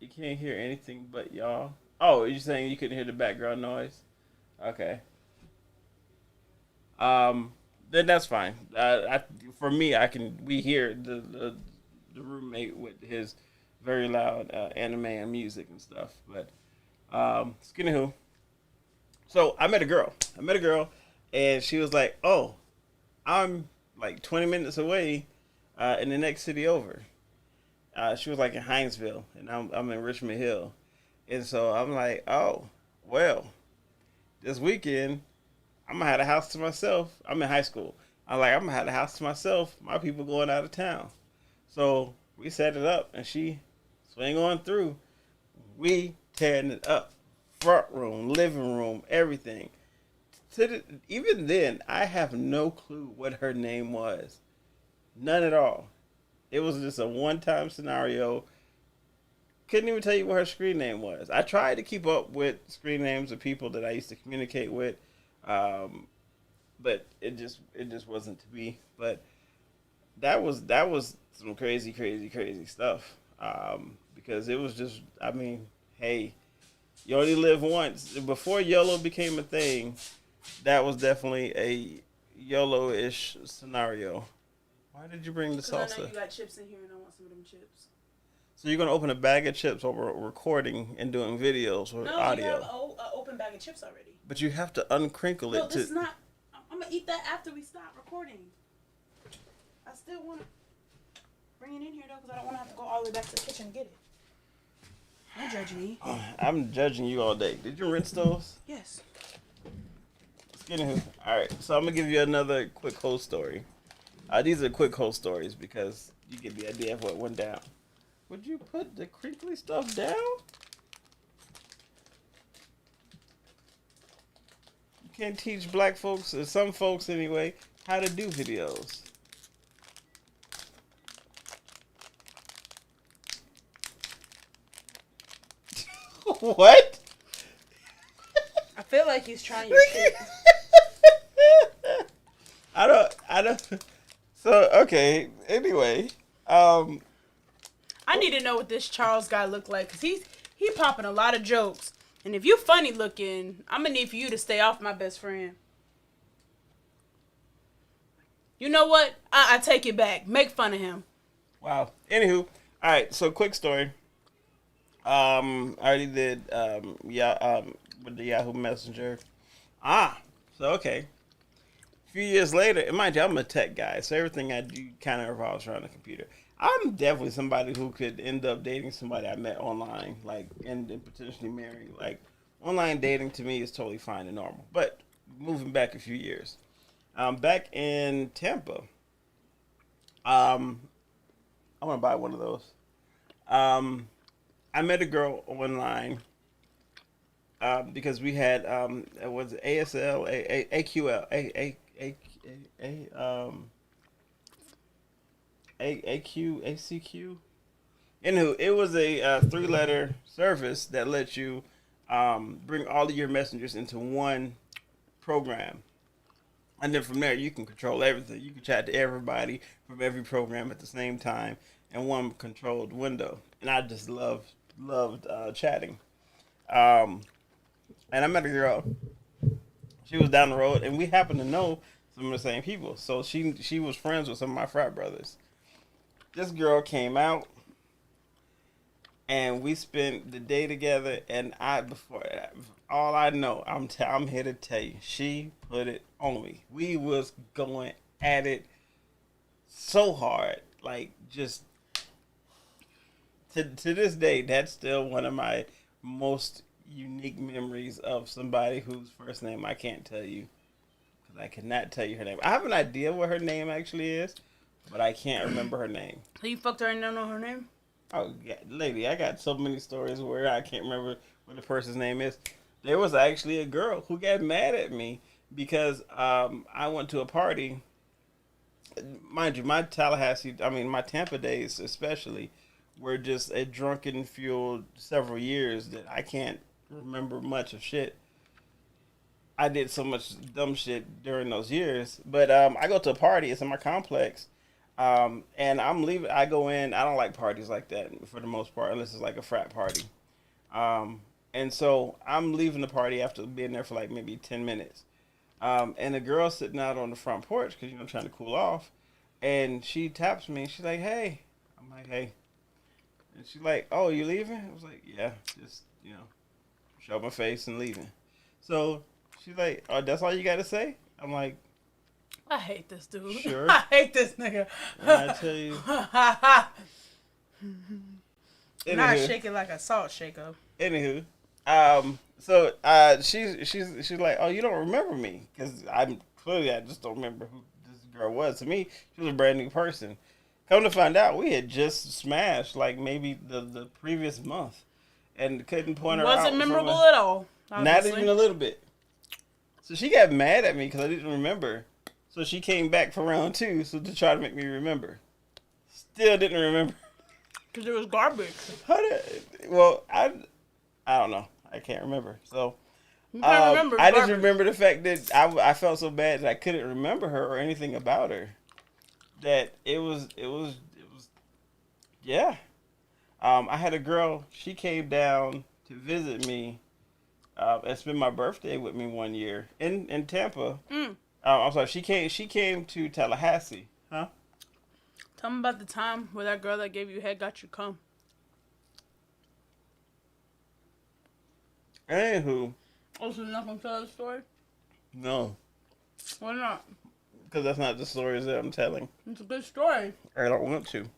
You can't hear anything but y'all. Oh, you're saying you couldn't hear the background noise? Okay. Then that's fine. For me, I can. We hear the roommate with his very loud anime and music and stuff. But skinny who. So I met a girl. And she was like, "Oh, I'm like 20 minutes away in the next city over." She was like in Hinesville, and I'm in Richmond Hill, and so I'm like, "Oh, well, this weekend I'm gonna have the house to myself." I'm in high school. I'm gonna have the house to myself. My people going out of town, so we set it up, and she swing on through. We tearing it up, front room, living room, everything. Even then, I have no clue what her name was. None at all. It was just a one-time scenario. Couldn't even tell you what her screen name was. I tried to keep up with screen names of people that I used to communicate with, but it just wasn't to be. But that was some crazy stuff. Because it was just, I mean, hey, you only live once. Before YOLO became a thing, that was definitely a YOLO-ish scenario. Why did you bring the salsa? I know you got chips in here, and I want some of them chips. So you're gonna open a bag of chips over recording and doing videos or audio? No, you have an open bag of chips already. But you have to uncrinkle it. No, this is not. I'm gonna eat that after we stop recording. I still want to bring it in here though, because I don't want to have to go all the way back to the kitchen and get it. Don't judge me. I'm judging you all day. Did you rinse those? Yes. Anywho, all right. So I'm gonna give you another quick Hoe story. These are quick Hoe stories because you get the idea of what went down. Would you put the crinkly stuff down? You can't teach black folks, or some folks anyway, how to do videos. What? I feel like he's trying your shit. I don't. So, okay. Anyway, I need to know what this Charles guy looked like, because he popping a lot of jokes. And if you funny looking, I'm going to need for you to stay off my best friend. You know what? I take it back. Make fun of him. Wow. Anywho, all right. So, quick story. I already did with the Yahoo Messenger. So okay. A few years later, and mind you, I'm a tech guy, so everything I do kind of revolves around the computer. I'm definitely somebody who could end up dating somebody I met online, like, and potentially marry. Like, online dating to me is totally fine and normal. But moving back a few years, back in Tampa, I want to buy one of those. I met a girl online because we had it was ASL, AQL, ACQ. Anywho, it was a 3-letter service that lets you bring all of your messengers into one program. And then from there, you can control everything. You can chat to everybody from every program at the same time in one controlled window. And I just loved chatting. And I met a girl. She was down the road, and we happened to know some of the same people. So she was friends with some of my frat brothers. This girl came out, and we spent the day together. And all I know, I'm here to tell you, she put it on me. We was going at it so hard, like just to this day. That's still one of my most unique memories of somebody whose first name I can't tell you, because I cannot tell you her name. I have an idea what her name actually is, but I can't remember her name. So you fucked her and don't know her name? Oh, yeah, lady, I got so many stories where I can't remember what the person's name is. There was actually a girl who got mad at me because I went to a party. Mind you, my my Tampa days especially, were just a drunken fueled several years that I can't remember much of shit. I did so much dumb shit during those years. But I go to a party. It's in my complex. And I'm leaving. I go in. I don't like parties like that for the most part, unless it's like a frat party. And so I'm leaving the party after being there for like maybe 10 minutes. And the girl sitting out on the front porch because, trying to cool off. And she taps me. She's like, hey. I'm like, hey. And she's like, oh, you leaving? I was like, yeah, just, show my face and leaving. So she's like, oh, that's all you got to say? I'm like, I hate this dude. Sure. I hate this nigga. And I tell you. Not shake it like a salt shaker. Anywho, so she's like, oh, you don't remember me? Because I just don't remember who this girl was. To me, she was a brand new person. Come to find out, we had just smashed like maybe the previous month, and couldn't point her out. Wasn't memorable at all. Obviously. Not even a little bit. So she got mad at me because I didn't remember. So she came back for round 2, so to try to make me remember. Still didn't remember. Because it was garbage. I don't know. I can't remember. So you can't remember. I just remember the fact that I felt so bad that I couldn't remember her or anything about her. That it was yeah. I had a girl. She came down to visit me and spend my birthday with me one year in Tampa. I'm sorry. She came to Tallahassee. Huh? Tell me about the time where that girl that gave you head got you cum. Anywho. Oh, so you're not gonna tell the story? No. Why not? Because that's not the stories that I'm telling. It's a good story. I don't want to.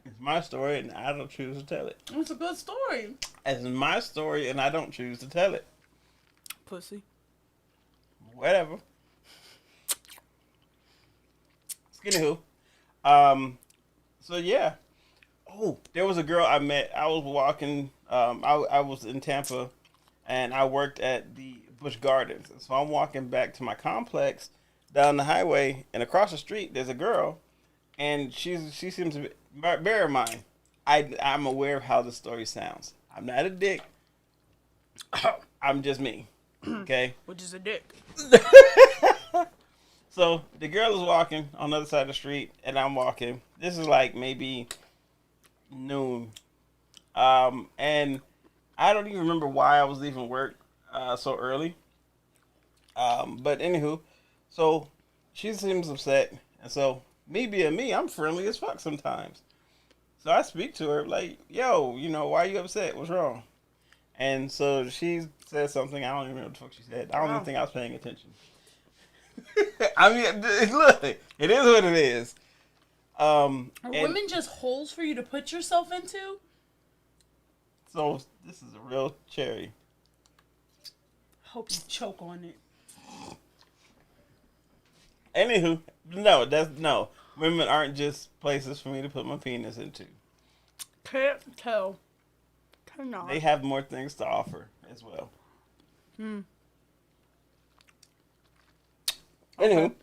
It's my story, and I don't choose to tell it. It's a good story. It's my story, and I don't choose to tell it. Pussy. Whatever. Anywho, so yeah. Oh, there was a girl I met. I was walking. I was in Tampa, and I worked at the Busch Gardens. So I'm walking back to my complex down the highway, and across the street there's a girl, and she seems to be. Bear in mind, I'm aware of how the story sounds. I'm not a dick. I'm just me. Okay. Which is a dick. So the girl is walking on the other side of the street, and I'm walking. This is like maybe noon, and I don't even remember why I was leaving work so early. But anywho, so she seems upset, and so me being me, I'm friendly as fuck sometimes. So I speak to her like, "Yo, why are you upset? What's wrong?" And so she said something. I don't even know what the fuck she said. I don't even think I was paying attention. I mean, look, it is what it is. Are women just holes for you to put yourself into? So this is a real cherry. Hope you choke on it. Anywho, no. Women aren't just places for me to put my penis into. Can't tell. Cannot. They have more things to offer as well. Anywho,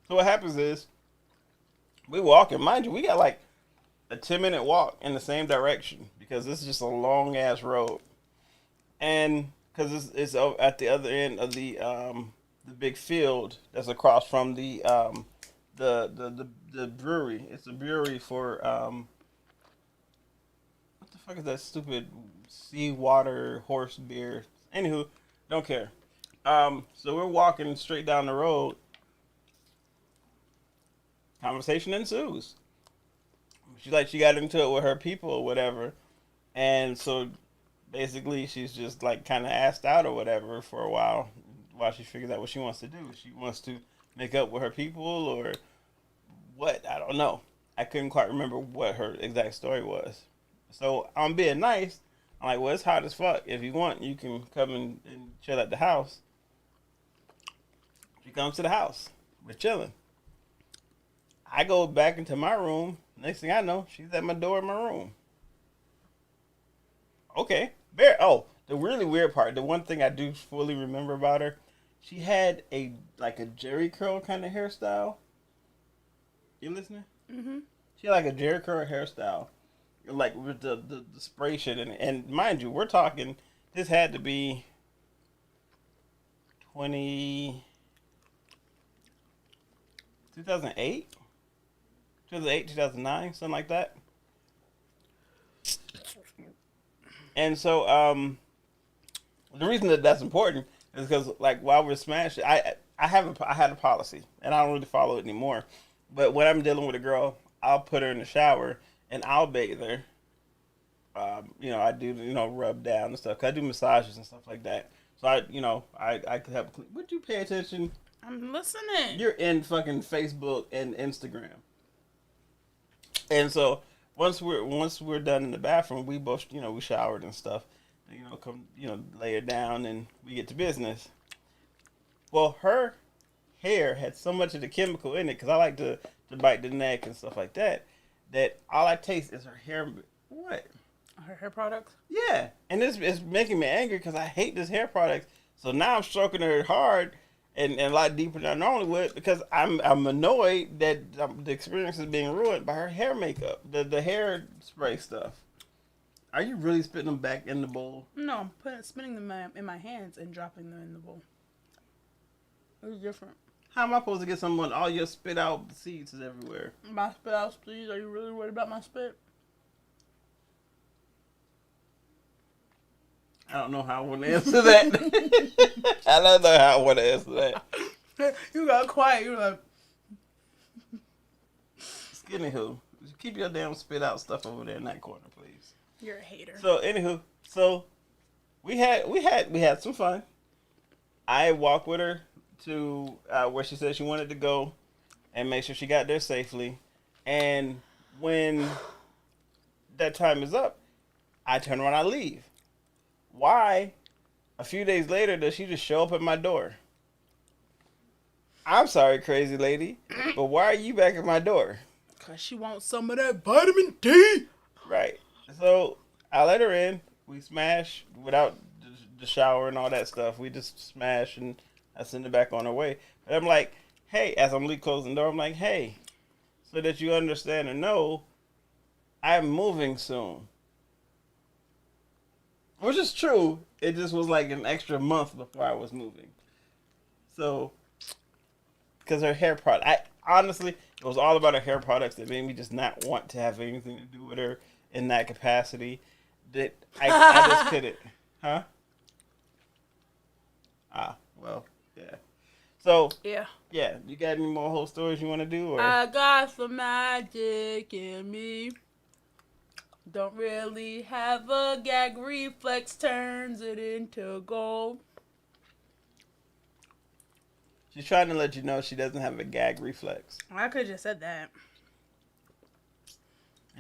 so what happens is we walk, and mind you, we got like a 10-minute walk in the same direction because this is just a long ass road, and because it's at the other end of the big field that's across from the brewery. It's a brewery for what the fuck is that stupid seawater horse beer? Anywho, don't care. So we're walking straight down the road. Conversation ensues. She got into it with her people or whatever, and so basically she's just like kind of asked out or whatever for a while she figures out what she wants to do. She wants to make up with her people or what? I don't know. I couldn't quite remember what her exact story was. So I'm being nice. I'm like, well, it's hot as fuck. If you want, you can come and chill at the house. She comes to the house. We're chilling. I go back into my room. Next thing I know, she's at my door in my room. Okay. The really weird part, the one thing I do fully remember about her, she had a Jerry curl kind of hairstyle. You listening? Mm-hmm. She had like a Jerry curl hairstyle, like with the spray shit in it. And mind you, we're talking. This had to be 2008, 2009, something like that. And so, the reason that that's important is because, like, while we're smashing, I had a policy, and I don't really follow it anymore. But when I'm dealing with a girl, I'll put her in the shower and I'll bathe her. I do rub down and stuff. 'Cause I do massages and stuff like that. So I could have. Would you pay attention? I'm listening. You're in fucking Facebook and Instagram, and so once we're done in the bathroom, we both we showered and stuff. Come lay her down and we get to business. Well, her hair had so much of the chemical in it because I like to bite the neck and stuff like that. That all I taste is her hair. What? Her hair products? Yeah, and it's making me angry because I hate this hair product. So now I'm stroking her hard and a lot deeper than I normally would because I'm annoyed that the experience is being ruined by her hair makeup, the hair spray stuff. Are you really spitting them back in the bowl? No, I'm spinning them in my hands and dropping them in the bowl. It's different. How am I supposed to get someone? All your spit out seeds is everywhere. My spit out seeds? Are you really worried about my spit? I don't know how I want to answer that. I don't know how I want to answer that. You got quiet. You were like... Anywho, keep your damn spit out stuff over there in that corner, please. You're a hater. So, anywho, we had some fun. I walked with her to where she said she wanted to go and make sure she got there safely. And when that time is up, I turn around, I leave. Why, a few days later, does she just show up at my door? I'm sorry, crazy lady, but why are you back at my door? Because she wants some of that vitamin D. Right. So I let her in. We smash without the shower and all that stuff. We just smash and I send her back on her way. But I'm like, hey, as I'm closing the door, I'm like, hey, so that you understand and know, I'm moving soon. Which is true. It just was like an extra month before I was moving. So, because her hair product, honestly, it was all about her hair products that made me just not want to have anything to do with her in that capacity. That I just couldn't. Huh? Well, yeah. So, yeah. You got any more whole stories you want to do? Or? I got some magic in me. Don't really have a gag reflex, turns it into gold. She's trying to let you know she doesn't have a gag reflex. I could have just said that.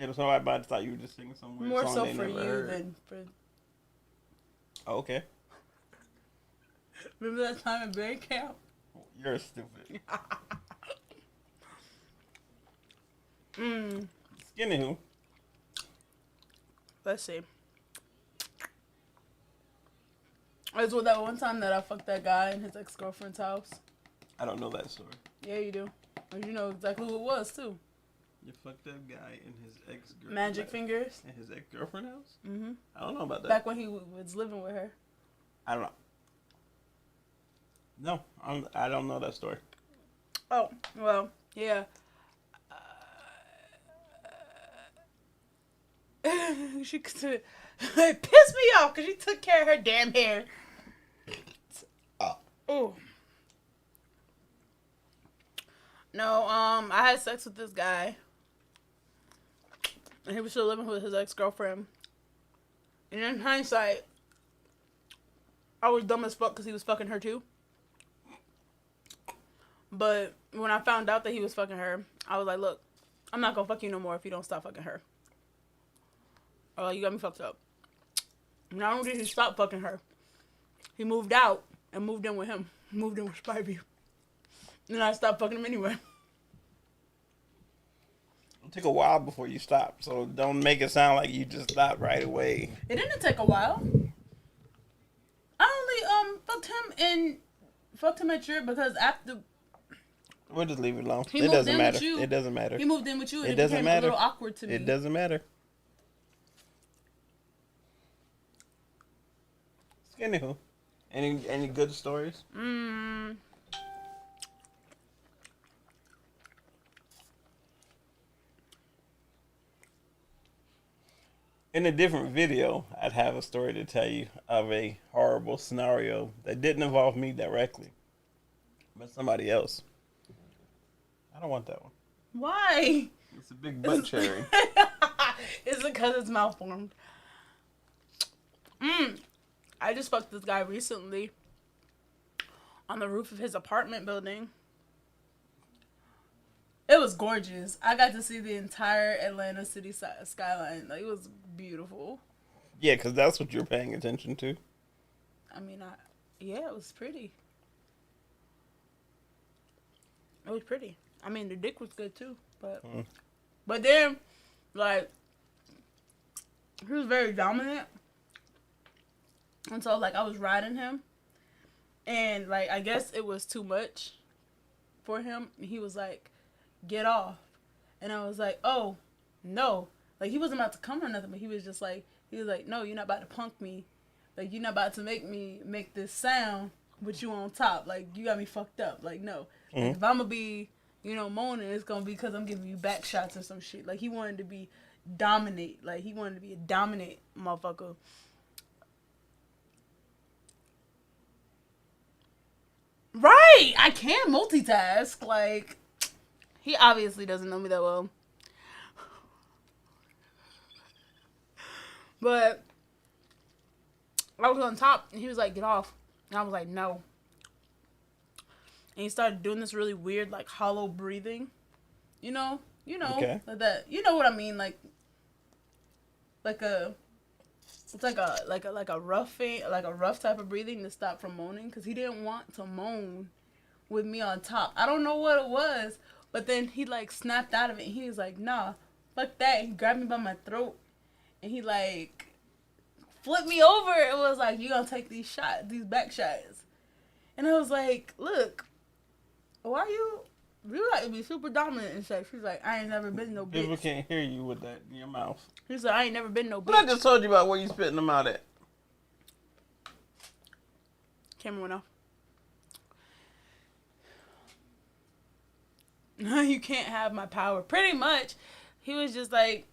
Yeah, so I thought you were just singing some weird More song so they for never you heard. than for... Oh, okay. Remember that time at band camp? You're stupid. Skinny who? Let's see. It was that one time that I fucked that guy in his ex-girlfriend's house. I don't know that story. Yeah, you do. You know exactly who it was, too. You fucked that guy in his ex-girlfriend. Magic Fingers. In his ex-girlfriend house? Mm-hmm. I don't know about that. Back when he was living with her. I don't know. No, I don't know that story. Oh, well, yeah. She pissed me off because she took care of her damn hair. Oh. No, I had sex with this guy. And he was still living with his ex-girlfriend. And in hindsight, I was dumb as fuck because he was fucking her too. But when I found out that he was fucking her, I was like, look, I'm not gonna fuck you no more if you don't stop fucking her. Oh, you got me fucked up. Not only did he stop fucking her, he moved out and moved in with him. Moved in with Spivey. And I stopped fucking him anyway. took a while before you stopped, so don't make it sound like you just stopped right away. It didn't take a while. I only fucked him at your because after We'll just leave it alone. he It moved doesn't in matter. with you, It doesn't matter. he moved in with you, and It it doesn't became matter. a little awkward to me. It doesn't matter. Anywho, any good stories? In a different video, I'd have a story to tell you of a horrible scenario that didn't involve me directly, but somebody else. I don't want that one. Why? It's a big butt cherry. Is it because it's malformed? I just fucked this guy recently on the roof of his apartment building. It was gorgeous. I got to see the entire Atlanta city skyline. Like, it was beautiful. Yeah, because that's what you're paying attention to. I mean, yeah, it was pretty. It was pretty. I mean, the dick was good too, but then, like, he was very dominant, and so like I was riding him, and like I guess it was too much for him. He was like, "Get off," and I was like, "Oh, no!" Like he wasn't about to come or nothing, but he was like, "No, you're not about to punk me. Like you're not about to make me make this sound with you on top. Like you got me fucked up. Like no, like, if I'm gonna be." Moaning, it's gonna be because I'm giving you back shots or some shit. Like, he wanted to be dominate. Like, he wanted to be a dominant motherfucker. Right! I can multitask. Like, he obviously doesn't know me that well. But I was on top, and he was like, "Get off." And I was like, "No." And he started doing this really weird, like, hollow breathing. Okay. Like that. You know what I mean? Like it's like a rough type of breathing to stop from moaning. Because he didn't want to moan with me on top. I don't know what it was. But then he, like, snapped out of it. And he was like, "Nah, fuck that." And he grabbed me by my throat. And he, like, flipped me over. It was like, "You gonna take these back shots." And I was like, "Look. Why you like to be super dominant and shit?" She's like, "I ain't never been no bitch." People can't hear you with that in your mouth. She said, "I ain't never been no bitch." But I just told you about where you spitting them out at. Camera went off. You can't have my power. Pretty much. He was like,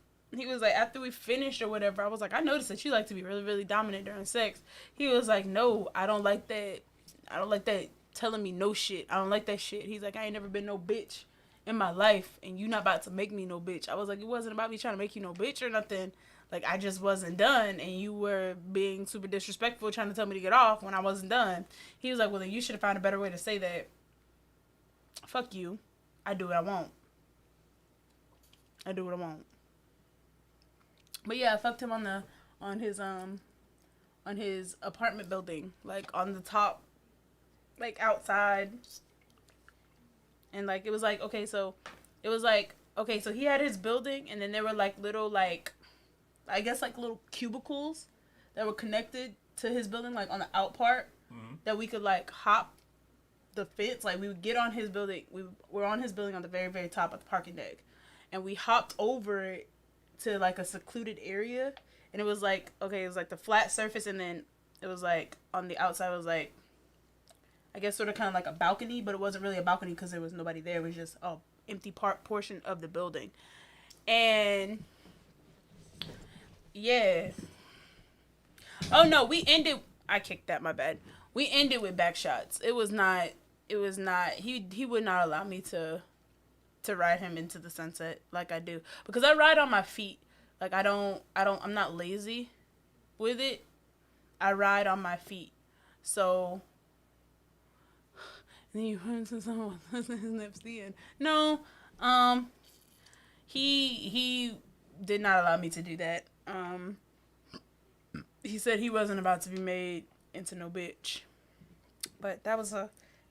after we finished or whatever, I was like, "I noticed that you like to be really, really dominant during sex." He was like, "No, I don't like that. I don't like that telling me no shit. I don't like that shit." He's like, "I ain't never been no bitch in my life, and you not about to make me no bitch." I was like, "It wasn't about me trying to make you no bitch or nothing. Like, I just wasn't done, and you were being super disrespectful trying to tell me to get off when I wasn't done." He was like, "Well, then you should have found a better way to say that. Fuck you. I do what I want. I do what I want." But yeah, I fucked him on his apartment building, like on the top, like outside. And like it was like, okay, so he had his building, and then there were like little, like, I guess like little cubicles that were connected to his building, like on the out part, that we could like hop the fence. Like we would get on his building. We were on his building on the very, very top of the parking deck, and we hopped over it to like a secluded area. And it was like, okay, it was like the flat surface, and then it was like on the outside, it was like, I guess sort of kind of like a balcony, but it wasn't really a balcony because there was nobody there. It was just a empty portion of the building. And yeah. Oh no, I kicked that, my bad. We ended with back shots. It was not, he would not allow me to ride him into the sunset like I do. Because I ride on my feet. Like I'm not lazy with it. I ride on my feet. So, and then you run into someone his lips in. No, he did not allow me to do that. He said he wasn't about to be made into no bitch. But that was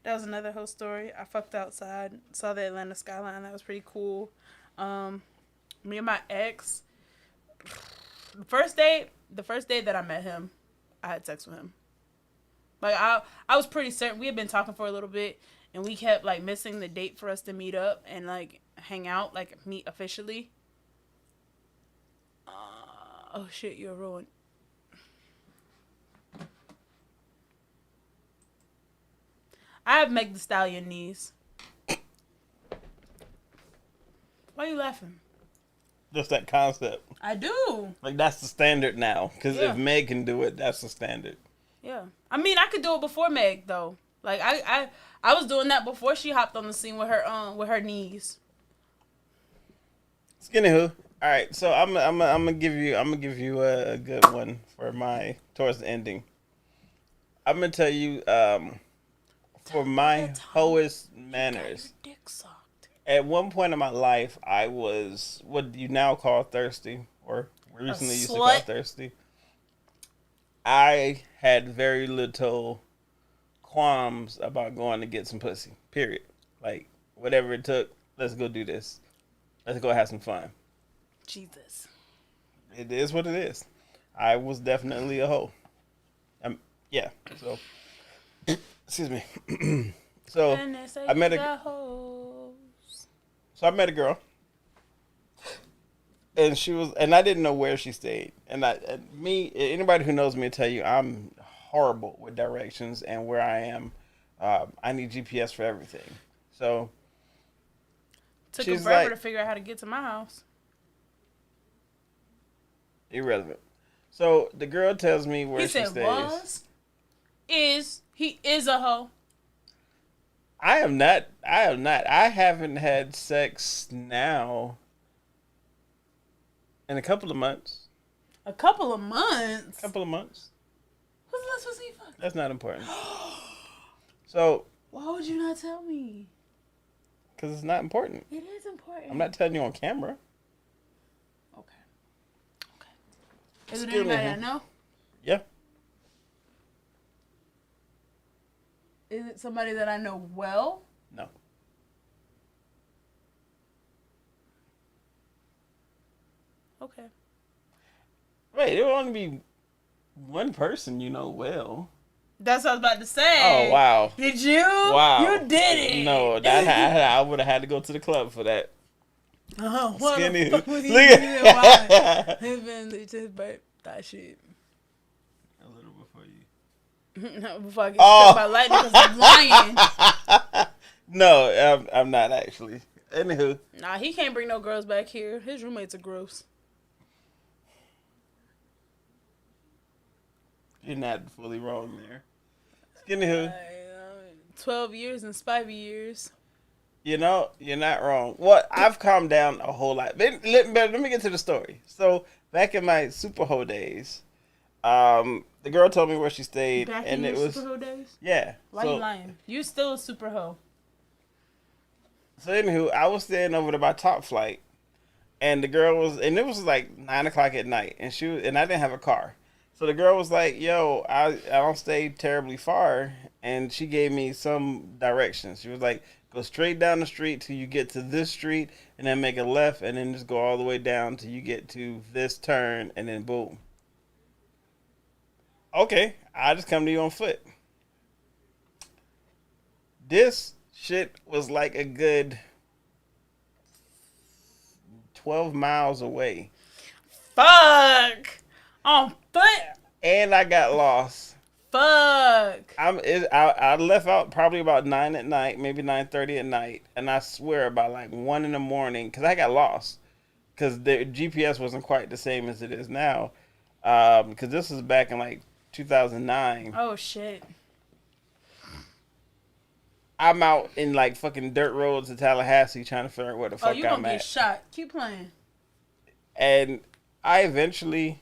another whole story. I fucked outside, saw the Atlanta skyline. That was pretty cool. Me and my ex, the first day that I met him, I had sex with him. Like I was pretty certain. We had been talking for a little bit, and we kept like missing the date for us to meet up and like hang out, like meet officially. Oh shit, you're ruined. I have Meg the Stallion knees. Why are you laughing? Just that concept. I do. Like, that's the standard now. Because Yeah. if Meg can do it, that's the standard. Yeah. I mean, I could do it before Meg, though. Like, I was doing that before she hopped on the scene with her knees. Skinny Who. All right, so I'm gonna give you a good one for my towards the ending. I'm gonna tell you for my hoest manners. Dick sucked. At one point in my life, I was what you now call thirsty, or recently used to call thirsty. I had very little qualms about going to get some pussy. Period. Like, whatever it took, let's go do this. Let's go have some fun. Jesus. It is what it is. I was definitely a hoe. Yeah. So, excuse me. So I met I met a girl, and I didn't know where she stayed. And anybody who knows me will tell you I'm horrible with directions and where I am. I need GPS for everything. So took her forever to figure out how to get to my house. Irrelevant. So the girl tells me where she stays. He is a hoe. I am not. I haven't had sex now in a couple of months. A couple of months? Couple of months. Who's the last person you fucked? That's not important. So. Why would you not tell me? Because it's not important. It is important. I'm not telling you on camera. Okay. Is it anybody I know? Yeah. Is it somebody that I know well? No. Okay. Wait, it will only be one person you know well. That's what I was about to say. Oh, wow. Did you? Wow. You did it. No, I would have had to go to the club for that. Oh, what Skinny. the fuck was he doing? Why? His man just burped that shit. A little before you. Before I get struck by lightning because I'm lying. No, I'm not actually. Anywho. Nah, he can't bring no girls back here. His roommates are gross. You're not fully wrong there. Skinny Who. 12 years and spivey years. You know, you're not wrong. Well, I've calmed down a whole lot. Let me get to the story. So, back in my super hoe days, the girl told me where she stayed. Back and in it your was super hoe days? Yeah. Why you lying? You still a super hoe. So, anywho, I was staying over to my top flight, and the girl was, and it was like 9 o'clock at night, and I didn't have a car. So the girl was like, yo, I don't stay terribly far. And she gave me some directions. She was like, go straight down the street till you get to this street and then make a left and then just go all the way down till you get to this turn and then boom. Okay, I'll just come to you on foot. This shit was like a good 12 miles away. Fuck! On foot? And I got lost. Fuck. I left out probably about 9 at night, maybe 9:30 at night, and I swear about like 1 in the morning because I got lost because the GPS wasn't quite the same as it is now. Because this was back in like 2009. Oh shit. I'm out in like fucking dirt roads in Tallahassee trying to figure out where the fuck I'm at. Oh, you gonna get shot. Keep playing. And I eventually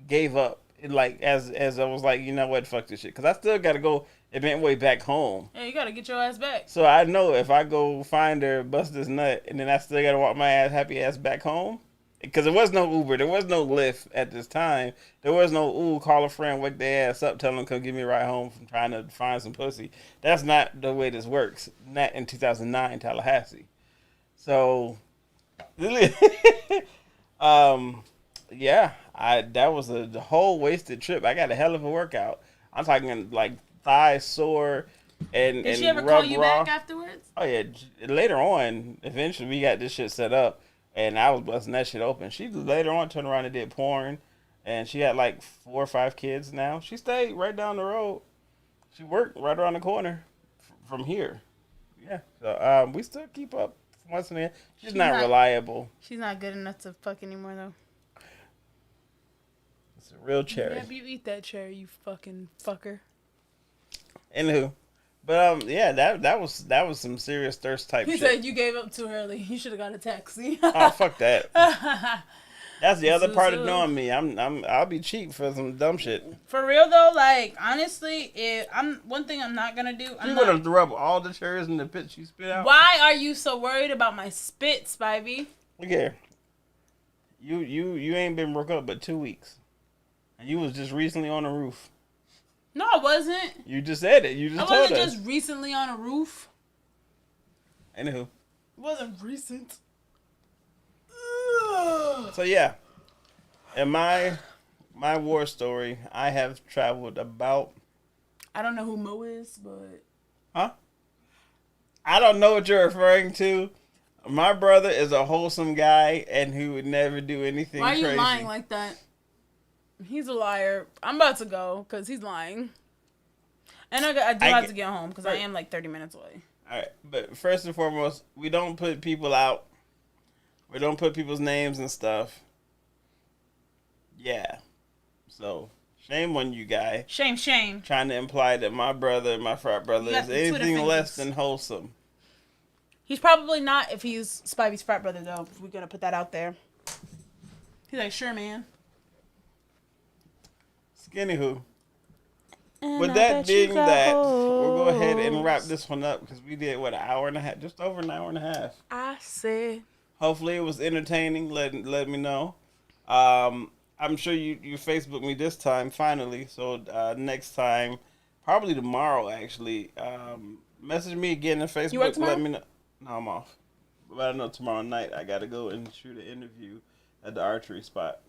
gave up. Like as I was like, you know what, fuck this shit, because I still gotta go way back home. Yeah, you gotta get your ass back. So I know if I go find her, bust this nut, and then I still gotta walk my happy ass back home, because there was no Uber, there was no Lyft at this time, there was no call a friend, wake their ass up, tell them come give me a ride home from trying to find some pussy. That's not the way this works. Not in 2009 Tallahassee. So Yeah, I that was the whole wasted trip. I got a hell of a workout. I'm talking like thigh sore Did she ever and call rub you back raw. afterwards? Oh yeah, later on, eventually we got this shit set up, and I was busting that shit open. She later on turned around and did porn, and she had like 4 or 5 kids now. She stayed right down the road. She worked right around the corner from here. Yeah, so we still keep up once in a while. She's She's not not. reliable. She's not good enough to fuck anymore though. It's a real cherry. Yep, you eat that cherry, you fucking fucker. Anywho, but yeah, that was some serious thirst type He shit. said you gave up too early. You should have got a taxi. Oh fuck that. That's the other part of Zuzu. knowing me. I'll be cheap for some dumb shit. For real though, like honestly, if I'm one thing I'm not gonna do. I'm You not. would have threw up all the cherries in the pits you spit out. Why are you so worried about my spit, Spivey? Look here. You ain't been broke up but 2 weeks, and you was just recently on the roof. No, I wasn't. You just said it. You just I told wasn't us. just recently on a roof. Anywho, It wasn't recent. so yeah, in my war story, I have traveled about. I don't know who Mo is, but Huh? I don't know what you're referring to. My brother is a wholesome guy, and he would never do anything why are you crazy. lying like that? He's a liar. I'm about to go because he's lying. And I do have to get home because I am like 30 minutes away. All right, but first and foremost, we don't put people out. We don't put people's names and stuff. Yeah. So, shame on you, guy. Shame, shame. Trying to imply that my brother, my frat brother, You got is the Twitter anything less fingers. than wholesome. He's probably not if he's Spivey's frat brother, though. If we're going to put that out there. He's like, sure, man. Skinny who. And With I that bet you being got that, we'll go ahead and hoes. wrap this one up because we did, what, an hour and a half? Just over an hour and a half. I said. Hopefully it was entertaining. Let me know. I'm sure you Facebook me this time finally. So next time, probably tomorrow actually. Message me again in Facebook. You work tomorrow? Let me know. No, I'm off. But I know tomorrow night I gotta go and shoot an interview at the archery spot.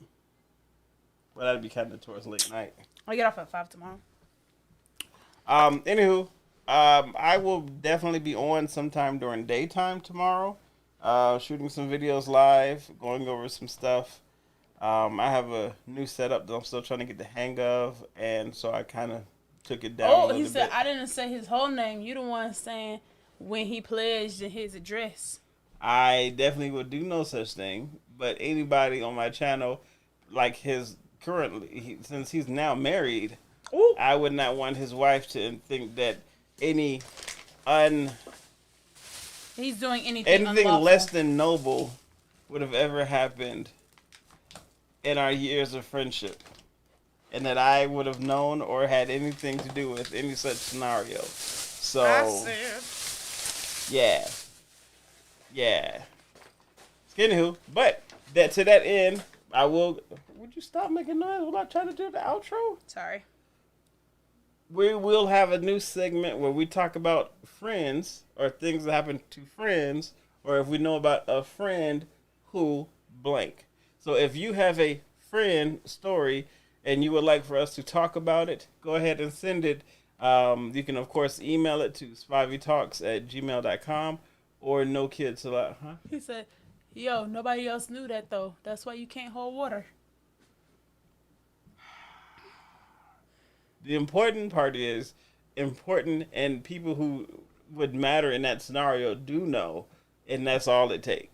But that'd be kind of towards late night. I get off at 5 tomorrow. Anywho, I will definitely be on sometime during daytime tomorrow. Shooting some videos live, going over some stuff. I have a new setup that I'm still trying to get the hang of, and so I kind of took it down a Oh, little he said, bit. I didn't say his whole name. You the one saying when he pledged in his address. I definitely would do no such thing, but anybody on my channel, like his currently, since he's now married, Ooh. I would not want his wife to think that any He's doing anything anything unlawful. less than noble would have ever happened in our years of friendship, and that I would have known or had anything to do with any such scenario. So, yeah. Anywho, but that to that end, I will. Would you stop making noise while I try to do the outro? Sorry. We will have a new segment where we talk about friends or things that happen to friends, or if we know about a friend who blank. So if you have a friend story and you would like for us to talk about it, go ahead and send it. You can, of course, email it to spiveytalks@gmail.com or no kids allowed. Huh? He said, yo, nobody else knew that, though. That's why you can't hold water. The important part is important, and people who would matter in that scenario do know, and that's all it takes.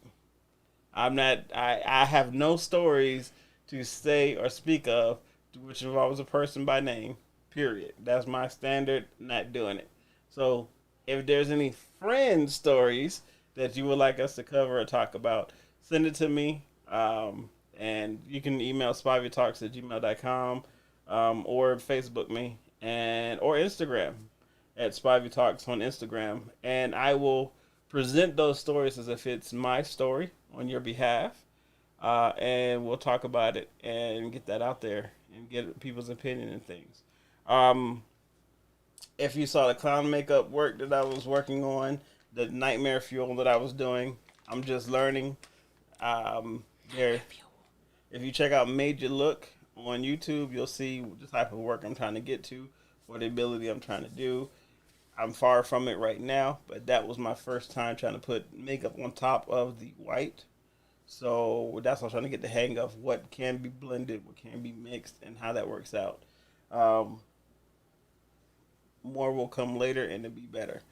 I have no stories to say or speak of which involves a person by name, period. That's my standard, not doing it. So if there's any friend stories that you would like us to cover or talk about, send it to me. And you can email spiveytalks@gmail.com. Or Facebook me or Instagram at Spivey Talks on Instagram, and I will present those stories as if it's my story on your behalf, and we'll talk about it and get that out there and get people's opinion and things. If you saw the clown makeup work that I was working on, the nightmare fuel that I was doing, I'm just learning. There. If you check out Major Look on YouTube, you'll see the type of work I'm trying to get to, what the ability I'm trying to do. I'm far from it right now, but that was my first time trying to put makeup on top of the white. So that's what I'm trying to get the hang of what can be blended, what can be mixed, and how that works out. Um, More will come later and it'll be better.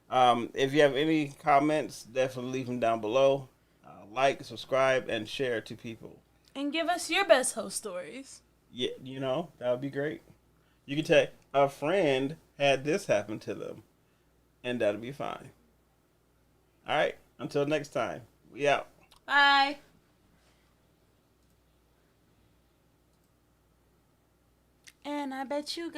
If you have any comments, definitely leave them down below. Like, subscribe, and share to people. And give us your best Hoe Stories. Yeah, that would be great. You can tell a friend had this happen to them, and that'll be fine. All right, until next time, we out. Bye. And I bet you guys.